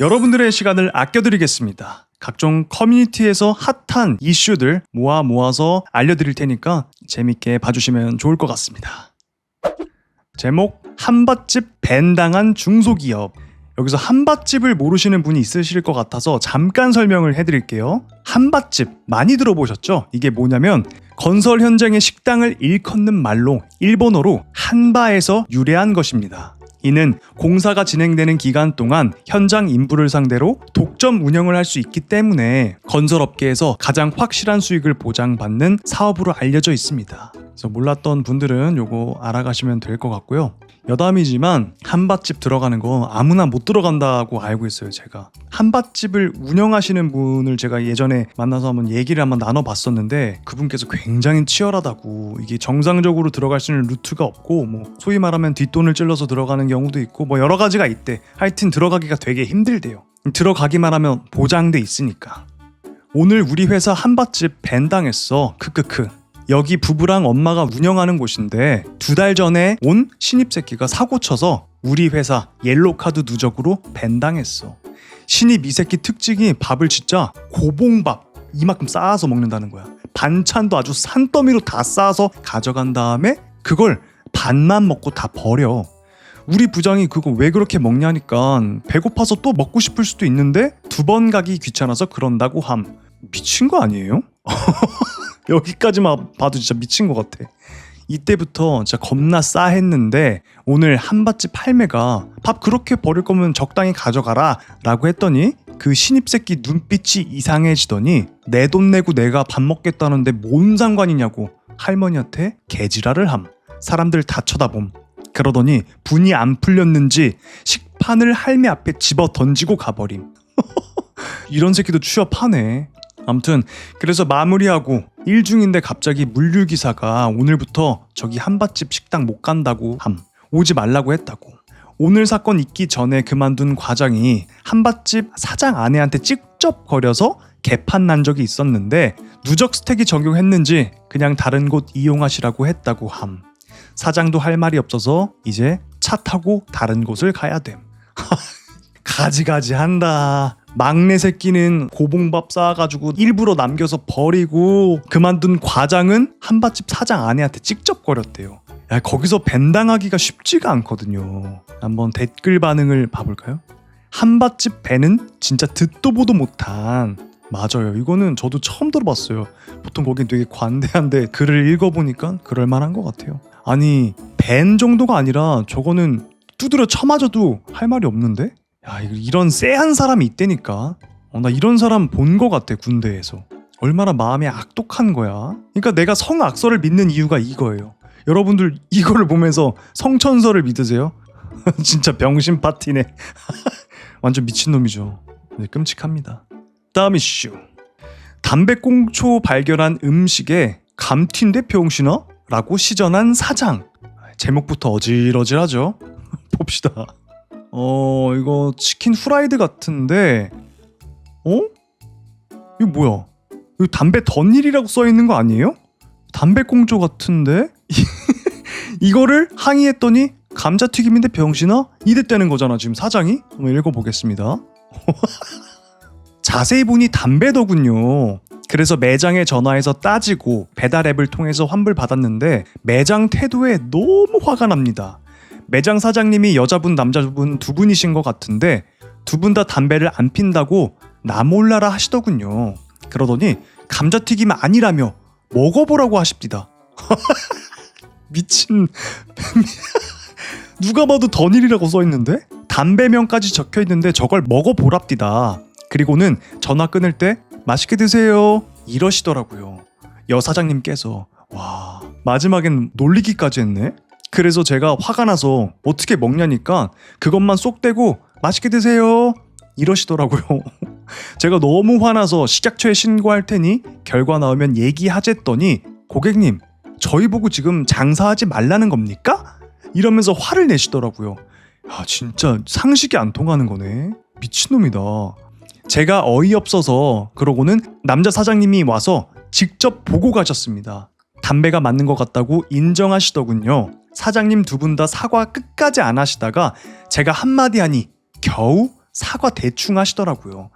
여러분들의 시간을 아껴드리겠습니다. 각종 커뮤니티에서 핫한 이슈들 모아서 알려드릴 테니까 재밌게 봐주시면 좋을 것 같습니다. 제목, 한밭집 밴당한 중소기업. 여기서 한밭집을 모르시는 분이 있으실 것 같아서 잠깐 설명을 해드릴게요. 한밭집 많이 들어보셨죠? 이게 뭐냐면 건설 현장의 식당을 일컫는 말로 일본어로 한바에서 유래한 것입니다. 이는 공사가 진행되는 기간 동안 현장 인부를 상대로 독점 운영을 할 수 있기 때문에 건설업계에서 가장 확실한 수익을 보장받는 사업으로 알려져 있습니다. 그래서 몰랐던 분들은 요거 알아가시면 될 것 같고요. 여담이지만 한밭집 들어가는 거 아무나 못 들어간다고 알고 있어요. 제가 한밭집을 운영하시는 분을 제가 예전에 만나서 한번 나눠봤었는데 그분께서 굉장히 치열하다고, 이게 정상적으로 들어갈 수 있는 루트가 없고 뭐 소위 말하면 뒷돈을 찔러서 들어가는 경우도 있고 뭐 여러 가지가 있대. 하여튼 들어가기가 되게 힘들대요. 들어가기만 하면 보장돼 있으니까. 오늘 우리 회사 한밭집 밴당했어. 크크크. 여기 부부랑 엄마가 운영하는 곳인데 2달 전에 온 신입 새끼가 사고 쳐서 우리 회사 옐로카드 누적으로 밴당했어. 신입 이 새끼 특징이 밥을 진짜 고봉밥 이만큼 쌓아서 먹는다는 거야. 반찬도 아주 산더미로 다 쌓아서 가져간 다음에 그걸 반만 먹고 다 버려. 우리 부장이 그거 왜 그렇게 먹냐니까 배고파서 또 먹고 싶을 수도 있는데 2번 가기 귀찮아서 그런다고 함. 미친 거 아니에요? 여기까지만 봐도 진짜 미친 것 같아. 이때부터 진짜 겁나 싸했는데 오늘 한밭집 할매가 밥 그렇게 버릴 거면 적당히 가져가라 라고 했더니 그 신입새끼 눈빛이 이상해지더니 내 돈 내고 내가 밥 먹겠다는데 뭔 상관이냐고 할머니한테 개지랄을 함. 사람들 다 쳐다봄. 그러더니 분이 안 풀렸는지 식판을 할매 앞에 집어 던지고 가버림. 이런 새끼도 취업하네. 아무튼 그래서 마무리하고 일 중인데 갑자기 물류기사가 오늘부터 저기 한밭집 식당 못 간다고 함. 오지 말라고 했다고. 오늘 사건 있기 전에 그만둔 과장이 한밭집 사장 아내한테 찝쩍거려서 개판 난 적이 있었는데 누적 스택이 적용했는지 그냥 다른 곳 이용하시라고 했다고 함. 사장도 할 말이 없어서 이제 차 타고 다른 곳을 가야 됨. 가지가지 한다. 막내 새끼는 고봉밥 쌓아가지고 일부러 남겨서 버리고 그만둔 과장은 한밭집 사장 아내한테 찝쩍거렸대요. 야, 거기서 밴당하기가 쉽지가 않거든요. 한번 댓글 반응을 봐볼까요? 한밭집 밴은 진짜 듣도 보도 못한. 맞아요. 이거는 저도 처음 들어봤어요. 보통 거긴 되게 관대한데 글을 읽어보니까 그럴만한 것 같아요. 아니 밴 정도가 아니라 저거는 두드려 쳐맞아도 할 말이 없는데? 야, 이런 쎄한 사람이 있다니까. 나 이런 사람 본 거 같아. 군대에서 얼마나 마음이 악독한 거야. 그러니까 내가 성악설을 믿는 이유가 이거예요. 여러분들 이거를 보면서 성천설을 믿으세요? 진짜 병신 파티네. 완전 미친놈이죠. 네, 끔찍합니다. 다음 이슈. 담배꽁초 발견한 음식에 감튀인데 병신아? 라고 시전한 사장. 제목부터 어질어질하죠. 봅시다. 이거 치킨 후라이드 같은데 이거 뭐야? 이거 담배 덧일이라고 써있는 거 아니에요? 담배꽁초 같은데? 이거를 항의했더니 감자튀김인데 병신아? 이랬다는 거잖아 지금 사장이? 한번 읽어보겠습니다. 자세히 보니 담배더군요. 그래서 매장에 전화해서 따지고 배달앱을 통해서 환불받았는데 매장 태도에 너무 화가 납니다. 매장 사장님이 여자분 남자분 2분이신 것 같은데 2분 다 담배를 안 핀다고 나 몰라라 하시더군요. 그러더니 감자튀김 아니라며 먹어보라고 하십니다. 미친. 누가 봐도 던일이라고 써있는데? 담배명까지 적혀있는데 저걸 먹어보랍디다. 그리고는 전화 끊을 때 맛있게 드세요 이러시더라고요. 여 사장님께서. 와, 마지막엔 놀리기까지 했네. 그래서 제가 화가 나서 어떻게 먹냐니까 그것만 쏙 떼고 맛있게 드세요 이러시더라고요. 제가 너무 화나서 식약처에 신고할 테니 결과 나오면 얘기하랬더니 고객님 저희 보고 지금 장사하지 말라는 겁니까? 이러면서 화를 내시더라고요. 야, 진짜 상식이 안 통하는 거네. 미친놈이다. 제가 어이없어서 그러고는 남자 사장님이 와서 직접 보고 가셨습니다. 담배가 맞는 것 같다고 인정하시더군요. 사장님 2분 다 사과 끝까지 안 하시다가 제가 한마디 하니 겨우 사과 대충 하시더라고요.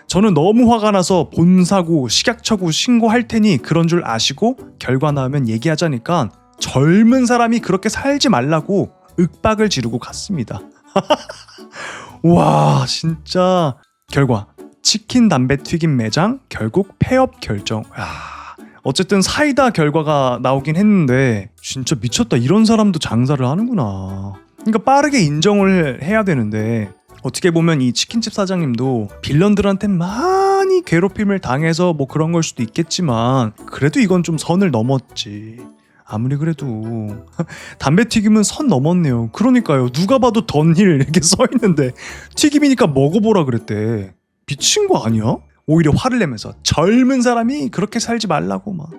저는 너무 화가 나서 본사고 식약처고 신고할 테니 그런 줄 아시고 결과 나오면 얘기하자니까 젊은 사람이 그렇게 살지 말라고 윽박을 지르고 갔습니다. 와 진짜 결과 치킨 담배 튀김 매장 결국 폐업 결정. 어쨌든 사이다 결과가 나오긴 했는데 진짜 미쳤다. 이런 사람도 장사를 하는구나. 그러니까 빠르게 인정을 해야 되는데 어떻게 보면 이 치킨집 사장님도 빌런들한테 많이 괴롭힘을 당해서 뭐 그런 걸 수도 있겠지만 그래도 이건 좀 선을 넘었지. 아무리 그래도 담배튀김은 선 넘었네요. 그러니까요. 누가 봐도 던힐 이렇게 써있는데 튀김이니까 먹어보라 그랬대. 미친 거 아니야? 오히려 화를 내면서 젊은 사람이 그렇게 살지 말라고 막.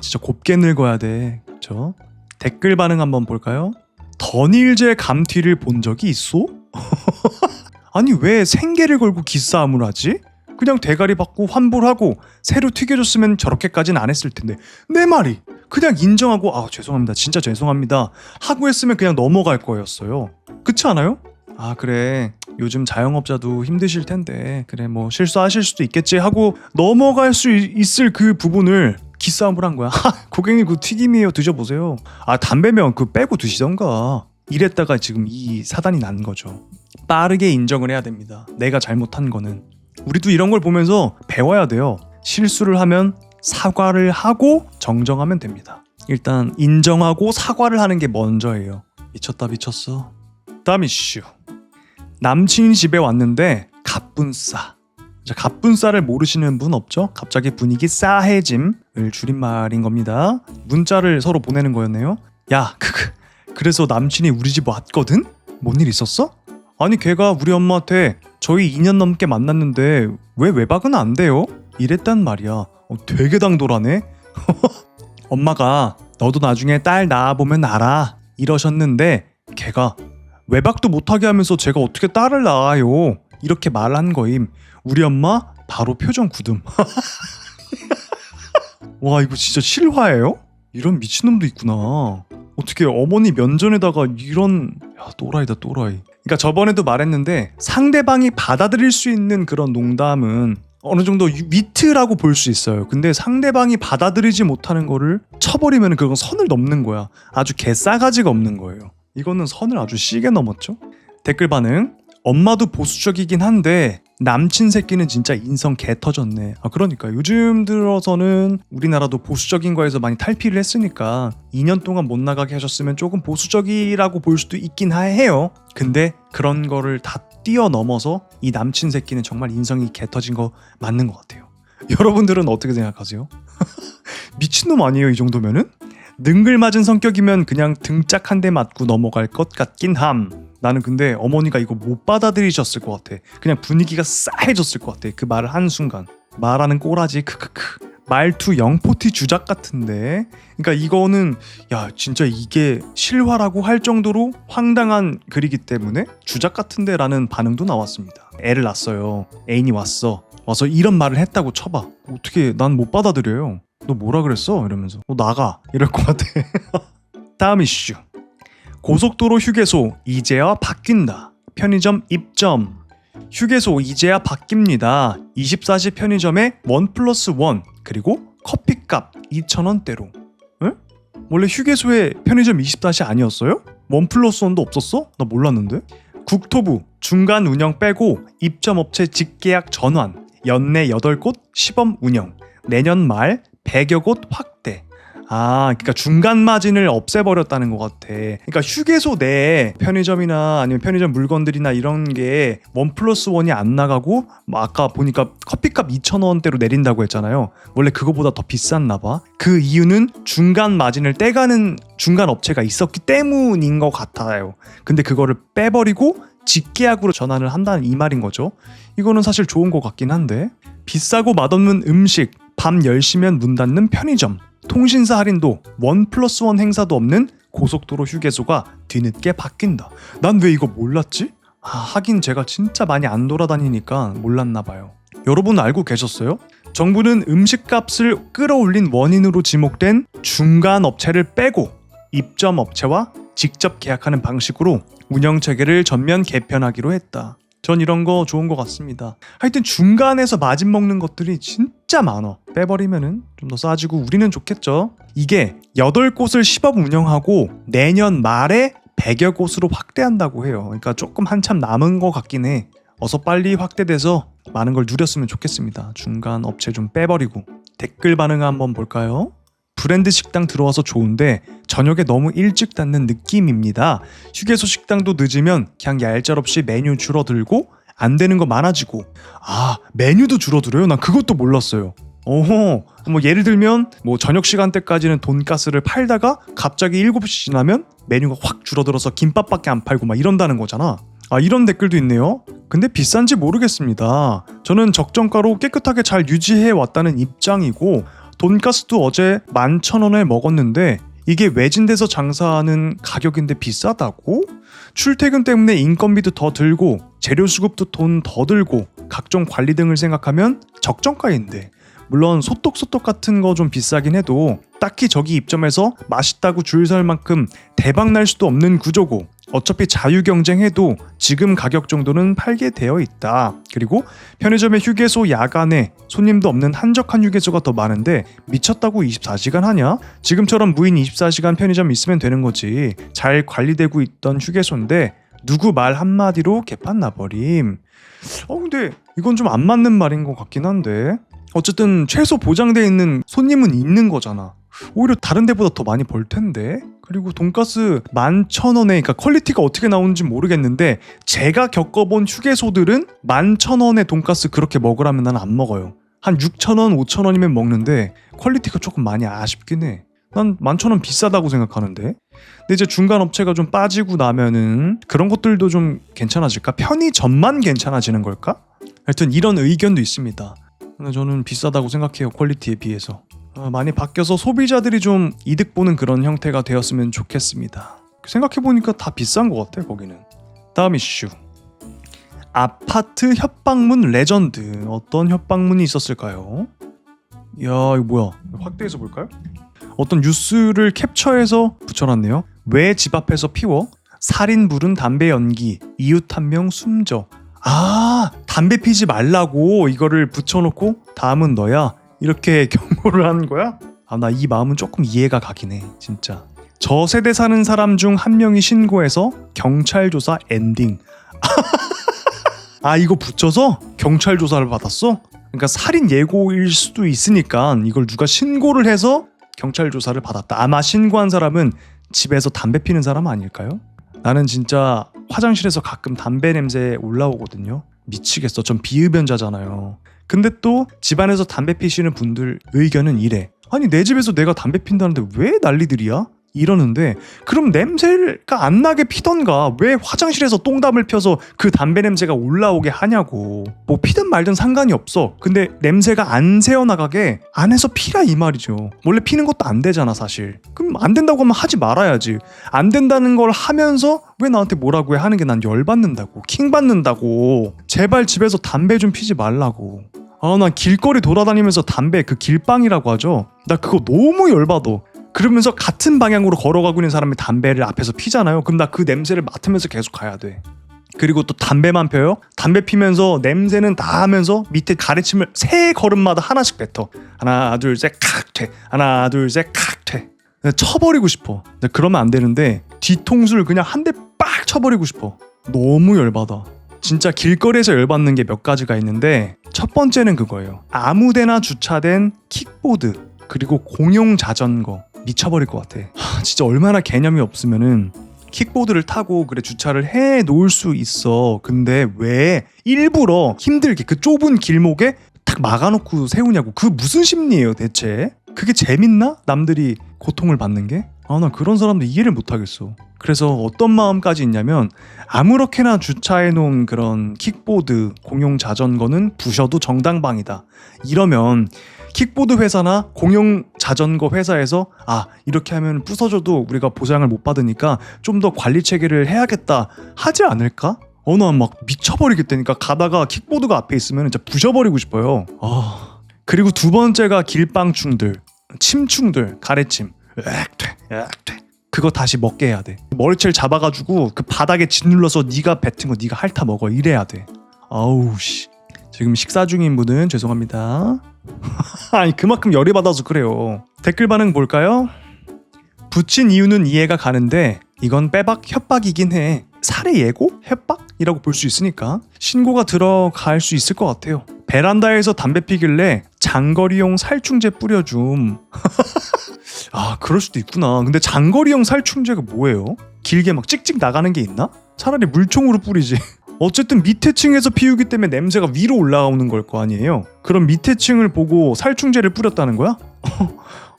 진짜 곱게 늙어야 돼. 그쵸? 댓글 반응 한번 볼까요? 던일제 감튀를 본 적이 있어? 아니 왜 생계를 걸고 기싸움을 하지? 그냥 대가리 받고 환불하고 새로 튀겨줬으면 저렇게까지는 안 했을 텐데 내 말이 그냥 인정하고 죄송합니다 진짜 죄송합니다 하고 했으면 그냥 넘어갈 거였어요. 그렇지 않아요? 그래 요즘 자영업자도 힘드실 텐데 그래 뭐 실수하실 수도 있겠지 하고 넘어갈 수 있을 그 부분을 기싸움을 한 거야. 고객님 그 튀김이에요 드셔보세요. 담배면 그 빼고 드시던가 이랬다가 지금 이 사단이 난 거죠. 빠르게 인정을 해야 됩니다. 내가 잘못한 거는. 우리도 이런 걸 보면서 배워야 돼요. 실수를 하면 사과를 하고 정정하면 됩니다. 일단 인정하고 사과를 하는 게 먼저예요. 미쳤다 미쳤어. 다음 이슈. 남친이 집에 왔는데 갑분싸. 갑분싸를 모르시는 분 없죠? 갑자기 분위기 싸해짐을 줄임말인 겁니다. 문자를 서로 보내는 거였네요. 야 그래서 남친이 우리 집 왔거든? 뭔 일 있었어? 아니 걔가 우리 엄마한테 저희 2년 넘게 만났는데 왜 외박은 안 돼요? 이랬단 말이야. 되게 당돌하네. 엄마가 너도 나중에 딸 낳아보면 알아 이러셨는데 걔가 외박도 못하게 하면서 제가 어떻게 딸을 낳아요 이렇게 말한 거임. 우리 엄마 바로 표정 굳음. 와 이거 진짜 실화예요? 이런 미친놈도 있구나. 어떻게 어머니 면전에다가 이런 또라이다 또라이. 그러니까 저번에도 말했는데 상대방이 받아들일 수 있는 그런 농담은 어느 정도 위트라고 볼 수 있어요. 근데 상대방이 받아들이지 못하는 거를 쳐버리면 그건 선을 넘는 거야. 아주 개싸가지가 없는 거예요. 이거는 선을 아주 시게 넘었죠. 댓글 반응. 엄마도 보수적이긴 한데 남친 새끼는 진짜 인성 개 터졌네. 그러니까 요즘 들어서는 우리나라도 보수적인 거에서 많이 탈피를 했으니까 2년 동안 못 나가게 하셨으면 조금 보수적이라고 볼 수도 있긴 해요. 근데 그런 거를 다 뛰어넘어서 이 남친 새끼는 정말 인성이 개 터진 거 맞는 것 같아요. 여러분들은 어떻게 생각하세요? 미친놈 아니에요 이 정도면은? 능글맞은 성격이면 그냥 등짝 한 대 맞고 넘어갈 것 같긴 함. 나는 근데 어머니가 이거 못 받아들이셨을 것 같아. 그냥 분위기가 싸해졌을 것 같아. 그 말을 한 순간. 말하는 꼬라지 크크크. 말투 영포티 주작 같은데. 그러니까 이거는 진짜 이게 실화라고 할 정도로 황당한 글이기 때문에 주작 같은데 라는 반응도 나왔습니다. 애를 낳았어요. 애인이 와서 이런 말을 했다고 쳐봐. 어떻게 난 못 받아들여요. 너 뭐라 그랬어? 이러면서 너 나가 이럴 것 같아. 다음 이슈. 고속도로 휴게소 이제야 바뀐다. 편의점 입점. 휴게소 이제야 바뀝니다. 24시 편의점에 1+1 그리고 커피값 2,000원대로. 에? 원래 휴게소에 편의점 24시 아니었어요? 1+1도 없었어? 나 몰랐는데. 국토부 중간 운영 빼고 입점업체 직계약 전환. 연내 8곳 시범 운영. 내년 말 100여 곳 확대. 그러니까 중간 마진을 없애버렸다는 것 같아. 그러니까 휴게소 내에 편의점이나 아니면 편의점 물건들이나 이런 게 1+1이 안 나가고 아까 보니까 커피값 2,000원대로 내린다고 했잖아요. 원래 그거보다 더 비쌌나 봐. 그 이유는 중간 마진을 떼가는 중간 업체가 있었기 때문인 것 같아요. 근데 그거를 빼버리고 직계약으로 전환을 한다는 이 말인 거죠. 이거는 사실 좋은 것 같긴 한데. 비싸고 맛없는 음식, 밤 10시면 문 닫는 편의점, 통신사 할인도 1+1 행사도 없는 고속도로 휴게소가 뒤늦게 바뀐다. 난 왜 이거 몰랐지? 하긴 제가 진짜 많이 안 돌아다니니까 몰랐나 봐요. 여러분 알고 계셨어요? 정부는 음식값을 끌어올린 원인으로 지목된 중간 업체를 빼고 입점 업체와 직접 계약하는 방식으로 운영 체계를 전면 개편하기로 했다. 전 이런 거 좋은 것 같습니다. 하여튼 중간에서 마진 먹는 것들이 진짜 많아. 빼버리면은 좀 더 싸지고 우리는 좋겠죠. 이게 8곳을 시범 운영하고 내년 말에 100여 곳으로 확대한다고 해요. 그러니까 조금 한참 남은 것 같긴 해. 어서 빨리 확대돼서 많은 걸 누렸으면 좋겠습니다. 중간 업체 좀 빼버리고. 댓글 반응 한번 볼까요? 브랜드 식당 들어와서 좋은데 저녁에 너무 일찍 닫는 느낌입니다. 휴게소 식당도 늦으면 그냥 얄짤없이 메뉴 줄어들고 안 되는 거 많아지고. 아, 메뉴도 줄어들어요? 난 그것도 몰랐어요. 뭐 예를 들면 뭐 저녁 시간대까지는 돈가스를 팔다가 갑자기 7시 지나면 메뉴가 확 줄어들어서 김밥밖에 안 팔고 막 이런다는 거잖아. 아, 이런 댓글도 있네요. 근데 비싼지 모르겠습니다. 저는 적정가로 깨끗하게 잘 유지해 왔다는 입장이고 돈가스도 어제 11,000원에 먹었는데 이게 외진데서 장사하는 가격인데 비싸다고? 출퇴근 때문에 인건비도 더 들고 재료 수급도 돈 더 들고 각종 관리 등을 생각하면 적정가인데, 물론 소떡소떡 같은 거 좀 비싸긴 해도 딱히 저기 입점해서 맛있다고 줄 설 만큼 대박 날 수도 없는 구조고 어차피 자유경쟁해도 지금 가격 정도는 팔게 되어 있다. 그리고 편의점의 휴게소 야간에 손님도 없는 한적한 휴게소가 더 많은데 미쳤다고 24시간 하냐? 지금처럼 무인 24시간 편의점 있으면 되는 거지. 잘 관리되고 있던 휴게소인데 누구 말 한마디로 개판 나버림. 근데 이건 좀 안 맞는 말인 것 같긴 한데, 어쨌든 최소 보장돼 있는 손님은 있는 거잖아. 오히려 다른 데보다 더 많이 벌 텐데. 그리고 돈가스 11,000원에, 그러니까 퀄리티가 어떻게 나오는지 모르겠는데 제가 겪어본 휴게소들은 11,000원에 돈가스 그렇게 먹으라면 나는 안 먹어요. 한 6,000원, 5,000원이면 먹는데 퀄리티가 조금 많이 아쉽긴 해. 난 11,000원 비싸다고 생각하는데. 근데 이제 중간 업체가 좀 빠지고 나면은 그런 것들도 좀 괜찮아질까? 편의점만 괜찮아지는 걸까? 하여튼 이런 의견도 있습니다. 근데 저는 비싸다고 생각해요. 퀄리티에 비해서. 많이 바뀌어서 소비자들이 좀 이득 보는 그런 형태가 되었으면 좋겠습니다. 생각해보니까 다 비싼 것 같아 거기는. 다음 이슈. 아파트 협박문 레전드. 어떤 협박문이 있었을까요? 이야, 이거 뭐야? 확대해서 볼까요? 어떤 뉴스를 캡처해서 붙여놨네요. 왜 집 앞에서 피워? 살인 부른 담배 연기. 이웃 한 명 숨져. 아, 담배 피지 말라고 이거를 붙여놓고 다음은 너야, 이렇게 경고를 하는 거야? 아, 나 이 마음은 조금 이해가 가긴 해 진짜. 저 세대 사는 사람 중 한 명이 신고해서 경찰 조사 엔딩. 아, 이거 붙여서 경찰 조사를 받았어? 그러니까 살인 예고일 수도 있으니까 이걸 누가 신고를 해서 경찰 조사를 받았다. 아마 신고한 사람은 집에서 담배 피는 사람 아닐까요? 나는 진짜 화장실에서 가끔 담배 냄새 올라오거든요. 미치겠어. 전 비흡연자잖아요. 근데 또 집안에서 담배 피시는 분들 의견은 이래. 아니, 내 집에서 내가 담배 핀다는데 왜 난리들이야? 이러는데, 그럼 냄새가 안 나게 피던가 왜 화장실에서 똥담을 펴서 그 담배 냄새가 올라오게 하냐고. 뭐 피든 말든 상관이 없어. 근데 냄새가 안 새어나가게 안에서 피라 이 말이죠. 원래 피는 것도 안 되잖아 사실. 그럼 안 된다고 하면 하지 말아야지. 안 된다는 걸 하면서 왜 나한테 뭐라고 해 하는 게 난 열받는다고. 킹받는다고. 제발 집에서 담배 좀 피지 말라고. 아, 난 길거리 돌아다니면서 담배, 그 길빵이라고 하죠, 나 그거 너무 열받아. 그러면서 같은 방향으로 걸어가고 있는 사람이 담배를 앞에서 피잖아요. 그럼 나 그 냄새를 맡으면서 계속 가야 돼. 그리고 또 담배만 펴요? 담배 피면서 냄새는 다 하면서 밑에 가래침을 세 걸음마다 하나씩 뱉어. 하나 둘 셋 칵 돼. 하나 둘 셋 칵 돼. 쳐버리고 싶어. 그러면 안 되는데 뒤통수를 그냥 한 대 빡 쳐버리고 싶어. 너무 열받아. 진짜 길거리에서 열받는 게 몇 가지가 있는데, 첫 번째는 그거예요. 아무데나 주차된 킥보드, 그리고 공용 자전거. 미쳐버릴 것 같아. 진짜 얼마나 개념이 없으면은 킥보드를 타고 그래 주차를 해 놓을 수 있어. 근데 왜 일부러 힘들게 그 좁은 길목에 딱 막아놓고 세우냐고. 그 무슨 심리예요 대체? 그게 재밌나? 남들이 고통을 받는 게? 아, 나 그런 사람들 이해를 못하겠어. 그래서 어떤 마음까지 있냐면, 아무렇게나 주차해 놓은 그런 킥보드, 공용 자전거는 부셔도 정당방위다. 이러면 킥보드 회사나 공용 자전거 회사에서 아, 이렇게 하면 부서져도 우리가 보상을 못 받으니까 좀 더 관리 체계를 해야겠다 하지 않을까? 나 막 미쳐버리겠다니까. 가다가 킥보드가 앞에 있으면 진짜 부셔버리고 싶어요. 그리고 두 번째가 길빵충들, 침충들, 가래침. 으악 돼. 그거 다시 먹게 해야 돼. 머리채를 잡아가지고 그 바닥에 짓눌러서 네가 뱉은 거 네가 핥아 먹어. 이래야 돼. 아우 씨. 지금 식사 중인 분은 죄송합니다. 아니 그만큼 열이 받아서 그래요. 댓글 반응 볼까요? 붙인 이유는 이해가 가는데 이건 빼박 협박이긴 해. 살해 예고? 협박이라고 볼 수 있으니까 신고가 들어갈 수 있을 것 같아요. 베란다에서 담배 피길래 장거리용 살충제 뿌려줌. 아 그럴 수도 있구나. 근데 장거리용 살충제가 뭐예요? 길게 막 찍찍 나가는 게 있나? 차라리 물총으로 뿌리지. 어쨌든 밑에 층에서 피우기 때문에 냄새가 위로 올라오는 걸 거 아니에요. 그럼 밑에 층을 보고 살충제를 뿌렸다는 거야?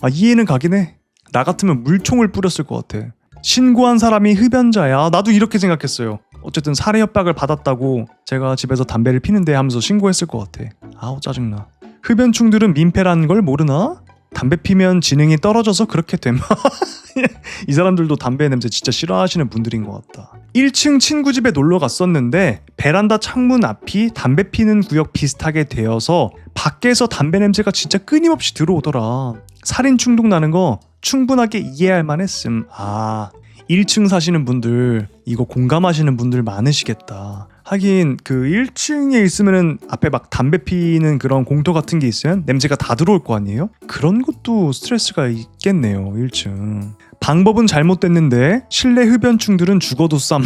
아 이해는 가긴 해. 나 같으면 물총을 뿌렸을 것 같아. 신고한 사람이 흡연자야. 나도 이렇게 생각했어요. 어쨌든 살해 협박을 받았다고 제가 집에서 담배를 피는데 하면서 신고했을 것 같아. 아우 짜증나. 흡연충들은 민폐라는 걸 모르나? 담배 피면 지능이 떨어져서 그렇게 됨. 이 사람들도 담배 냄새 진짜 싫어하시는 분들인 것 같다. 1층 친구 집에 놀러 갔었는데 베란다 창문 앞이 담배 피는 구역 비슷하게 되어서 밖에서 담배 냄새가 진짜 끊임없이 들어오더라. 살인 충동 나는 거 충분하게 이해할 만했음. 아 1층 사시는 분들 이거 공감하시는 분들 많으시겠다. 하긴 그 1층에 있으면은 앞에 막 담배 피는 그런 공터 같은 게 있으면 냄새가 다 들어올 거 아니에요? 그런 것도 스트레스가 있겠네요. 1층. 방법은 잘못됐는데 실내 흡연충들은 죽어도 쌈.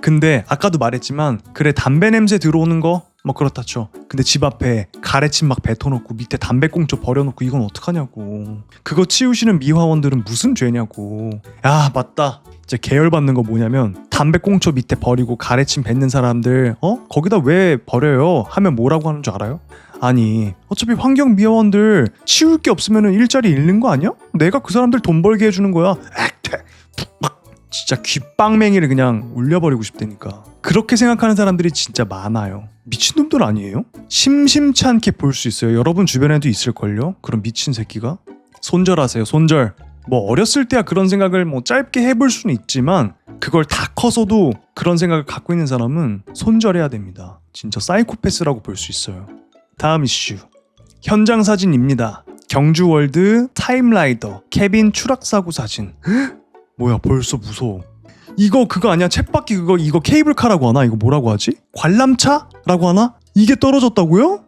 근데 아까도 말했지만 그래 담배 냄새 들어오는 거 뭐 그렇다 쳐. 근데 집 앞에 가래침 막 뱉어놓고 밑에 담배꽁초 버려놓고 이건 어떡하냐고. 그거 치우시는 미화원들은 무슨 죄냐고. 야 맞다. 이제 계열받는 거 뭐냐면 담배꽁초 밑에 버리고 가래침 뱉는 사람들 거기다 왜 버려요? 하면 뭐라고 하는 줄 알아요? 아니 어차피 환경미화원들 치울 게 없으면 일자리 잃는 거 아니야? 내가 그 사람들 돈 벌게 해주는 거야. 액퇴 푹 진짜 귓방맹이를 그냥 올려버리고 싶다니까. 그렇게 생각하는 사람들이 진짜 많아요. 미친놈들 아니에요? 심심치 않게 볼 수 있어요. 여러분 주변에도 있을걸요? 그런 미친 새끼가? 손절하세요. 손절. 뭐 어렸을 때야 그런 생각을 뭐 짧게 해볼 수는 있지만 그걸 다 커서도 그런 생각을 갖고 있는 사람은 손절해야 됩니다. 진짜 사이코패스라고 볼 수 있어요. 다음 이슈. 현장 사진입니다. 경주월드 타임라이더 케빈 추락사고 사진. 뭐야 벌써 무서워. 이거 그거 아니야? 쳇바퀴 이거 케이블카라고 하나? 이거 뭐라고 하지? 관람차라고 하나? 이게 떨어졌다고요?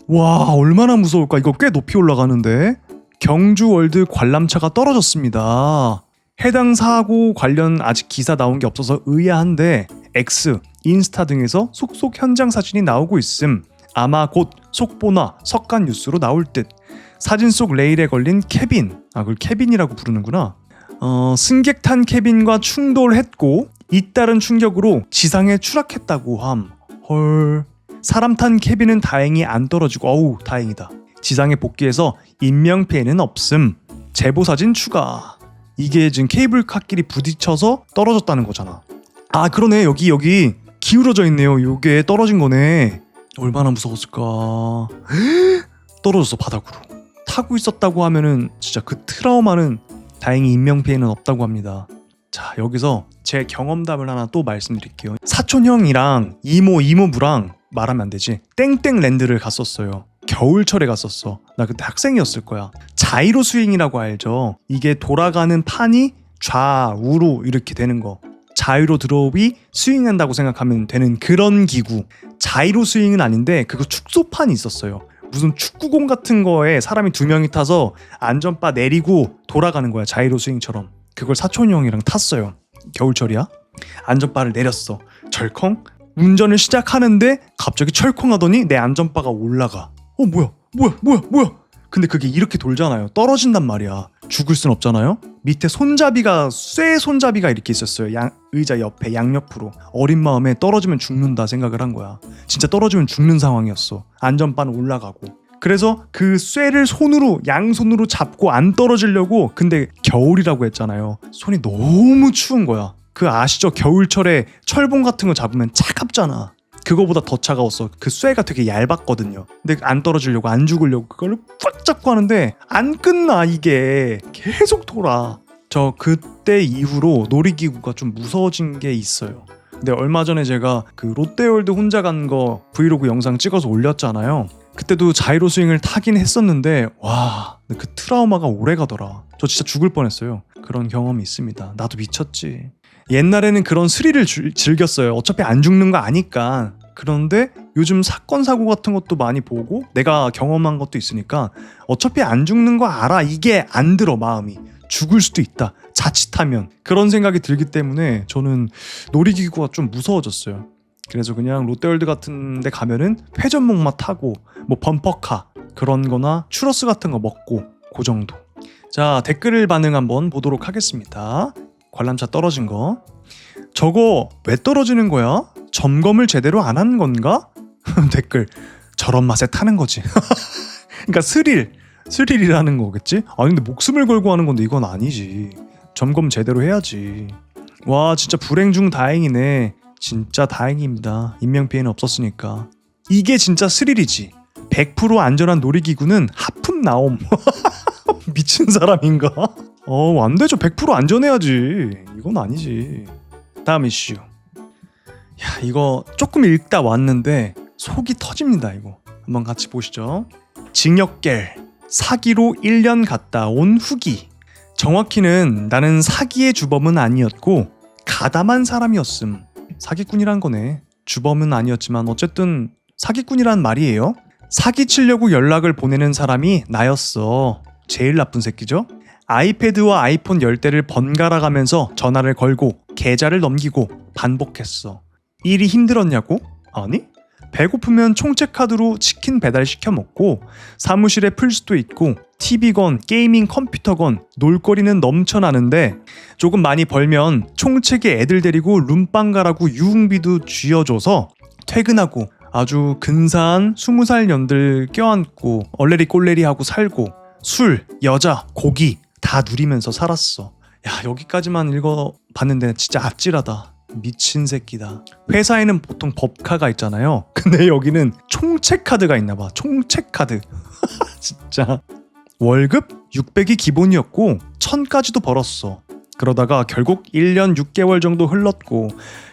와 얼마나 무서울까. 이거 꽤 높이 올라가는데. 경주월드 관람차가 떨어졌습니다. 해당 사고 관련 아직 기사 나온 게 없어서 의아한데 X, 인스타 등에서 속속 현장 사진이 나오고 있음. 아마 곧 속보나 석간 뉴스로 나올 듯. 사진 속 레일에 걸린 케빈, 그걸 케빈이라고 부르는구나. 승객 탄 케빈과 충돌했고 잇따른 충격으로 지상에 추락했다고 함. 헐. 사람 탄 케빈은 다행히 안 떨어지고 어우 다행이다. 지상에 복귀해서 인명피해는 없음. 제보 사진 추가. 이게 지금 케이블카끼리 부딪혀서 떨어졌다는 거잖아. 아 그러네. 여기 기울어져 있네요. 요게 떨어진 거네. 얼마나 무서웠을까. 떨어졌어 바닥으로. 타고 있었다고 하면은 진짜 그 트라우마는 다행히 인명피해는 없다고 합니다. 자 여기서 제 경험담을 하나 또 말씀드릴게요. 사촌형이랑 이모부랑 말하면 안 되지. 땡땡랜드를 갔었어요. 겨울철에 갔었어. 나 그때 학생이었을 거야. 자이로 스윙이라고 알죠? 이게 돌아가는 판이 좌우로 이렇게 되는 거. 자이로 드롭이 스윙한다고 생각하면 되는 그런 기구. 자이로 스윙은 아닌데 그거 축소판이 있었어요. 무슨 축구공 같은 거에 사람이 2명이 타서 안전바 내리고 돌아가는 거야. 자이로 스윙처럼. 그걸 사촌이 형이랑 탔어요. 겨울철이야. 안전바를 내렸어. 철컹? 운전을 시작하는데 갑자기 철컹 하더니 내 안전바가 올라가. 뭐야. 근데 그게 이렇게 돌잖아요. 떨어진단 말이야. 죽을 순 없잖아요. 밑에 손잡이가 쇠 손잡이가 이렇게 있었어요. 의자 옆에 양옆으로. 어린 마음에 떨어지면 죽는다 생각을 한 거야. 진짜 떨어지면 죽는 상황이었어. 안전바는 올라가고. 그래서 그 쇠를 양손으로 잡고 안 떨어지려고. 근데 겨울이라고 했잖아요. 손이 너무 추운 거야. 그 아시죠? 겨울철에 철봉 같은 거 잡으면 차갑잖아. 그거보다 더 차가웠어. 그 쇠가 되게 얇았거든요. 근데 안 떨어지려고 안 죽으려고 그걸 꽉 잡고 하는데 안 끝나. 이게 계속 돌아. 저 그때 이후로 놀이기구가 좀 무서워진 게 있어요. 근데 얼마 전에 제가 그 롯데월드 혼자 간 거 브이로그 영상 찍어서 올렸잖아요. 그때도 자이로 스윙을 타긴 했었는데 와, 그 트라우마가 오래가더라. 저 진짜 죽을 뻔했어요. 그런 경험이 있습니다. 나도 미쳤지. 옛날에는 그런 스릴을 즐겼어요. 어차피 안 죽는 거 아니까. 그런데 요즘 사건 사고 같은 것도 많이 보고 내가 경험한 것도 있으니까 어차피 안 죽는 거 알아. 이게 안 들어 마음이. 죽을 수도 있다. 자칫하면. 그런 생각이 들기 때문에 저는 놀이기구가 좀 무서워졌어요. 그래서 그냥 롯데월드 같은 데 가면은 회전목마 타고 뭐 범퍼카 그런 거나 추러스 같은 거 먹고 그 정도. 자, 댓글 반응 한번 보도록 하겠습니다. 관람차 떨어진 거. 저거 왜 떨어지는 거야? 점검을 제대로 안 한 건가? 댓글. 저런 맛에 타는 거지. 그러니까 스릴이라는 거겠지? 아니 근데 목숨을 걸고 하는 건데 이건 아니지. 점검 제대로 해야지. 와, 진짜 불행 중 다행이네. 진짜 다행입니다. 인명피해는 없었으니까. 이게 진짜 스릴이지. 100% 안전한 놀이기구는 하품 나옴. 미친 사람인가? 안 되죠. 100% 안전해야지. 이건 아니지. 다음 이슈. 야, 이거 조금 읽다 왔는데 속이 터집니다. 이거 한번 같이 보시죠. 징역겔 사기로 1년 갔다 온 후기. 정확히는 나는 사기의 주범은 아니었고 가담한 사람이었음. 사기꾼이란 거네. 주범은 아니었지만 어쨌든 사기꾼이란 말이에요. 사기치려고 연락을 보내는 사람이 나였어. 제일 나쁜 새끼죠. 아이패드와 아이폰 10대를 번갈아 가면서 전화를 걸고 계좌를 넘기고 반복했어. 일이 힘들었냐고? 아니? 배고프면 총책카드로 치킨 배달시켜 먹고 사무실에 플스도 있고 TV건 게이밍 컴퓨터건 놀거리는 넘쳐나는데 조금 많이 벌면 총책에 애들 데리고 룸빵 가라고 유흥비도 쥐어줘서 퇴근하고 아주 근사한 20살 년들 껴안고 얼레리 꼴레리 하고 살고 술, 여자, 고기 다 누리면서 살았어. 야, 여기까지만 읽어봤는데 진짜 아찔하다. 미친 새끼다. 회사에는 보통 법카가 있잖아요. 근데 여기는 총책카드가 있나봐. 총책카드. 진짜. 월급 600이 기본이었고 1000까지도 벌었어. 그러다가 결국 1년 6개월 정도 흘렀고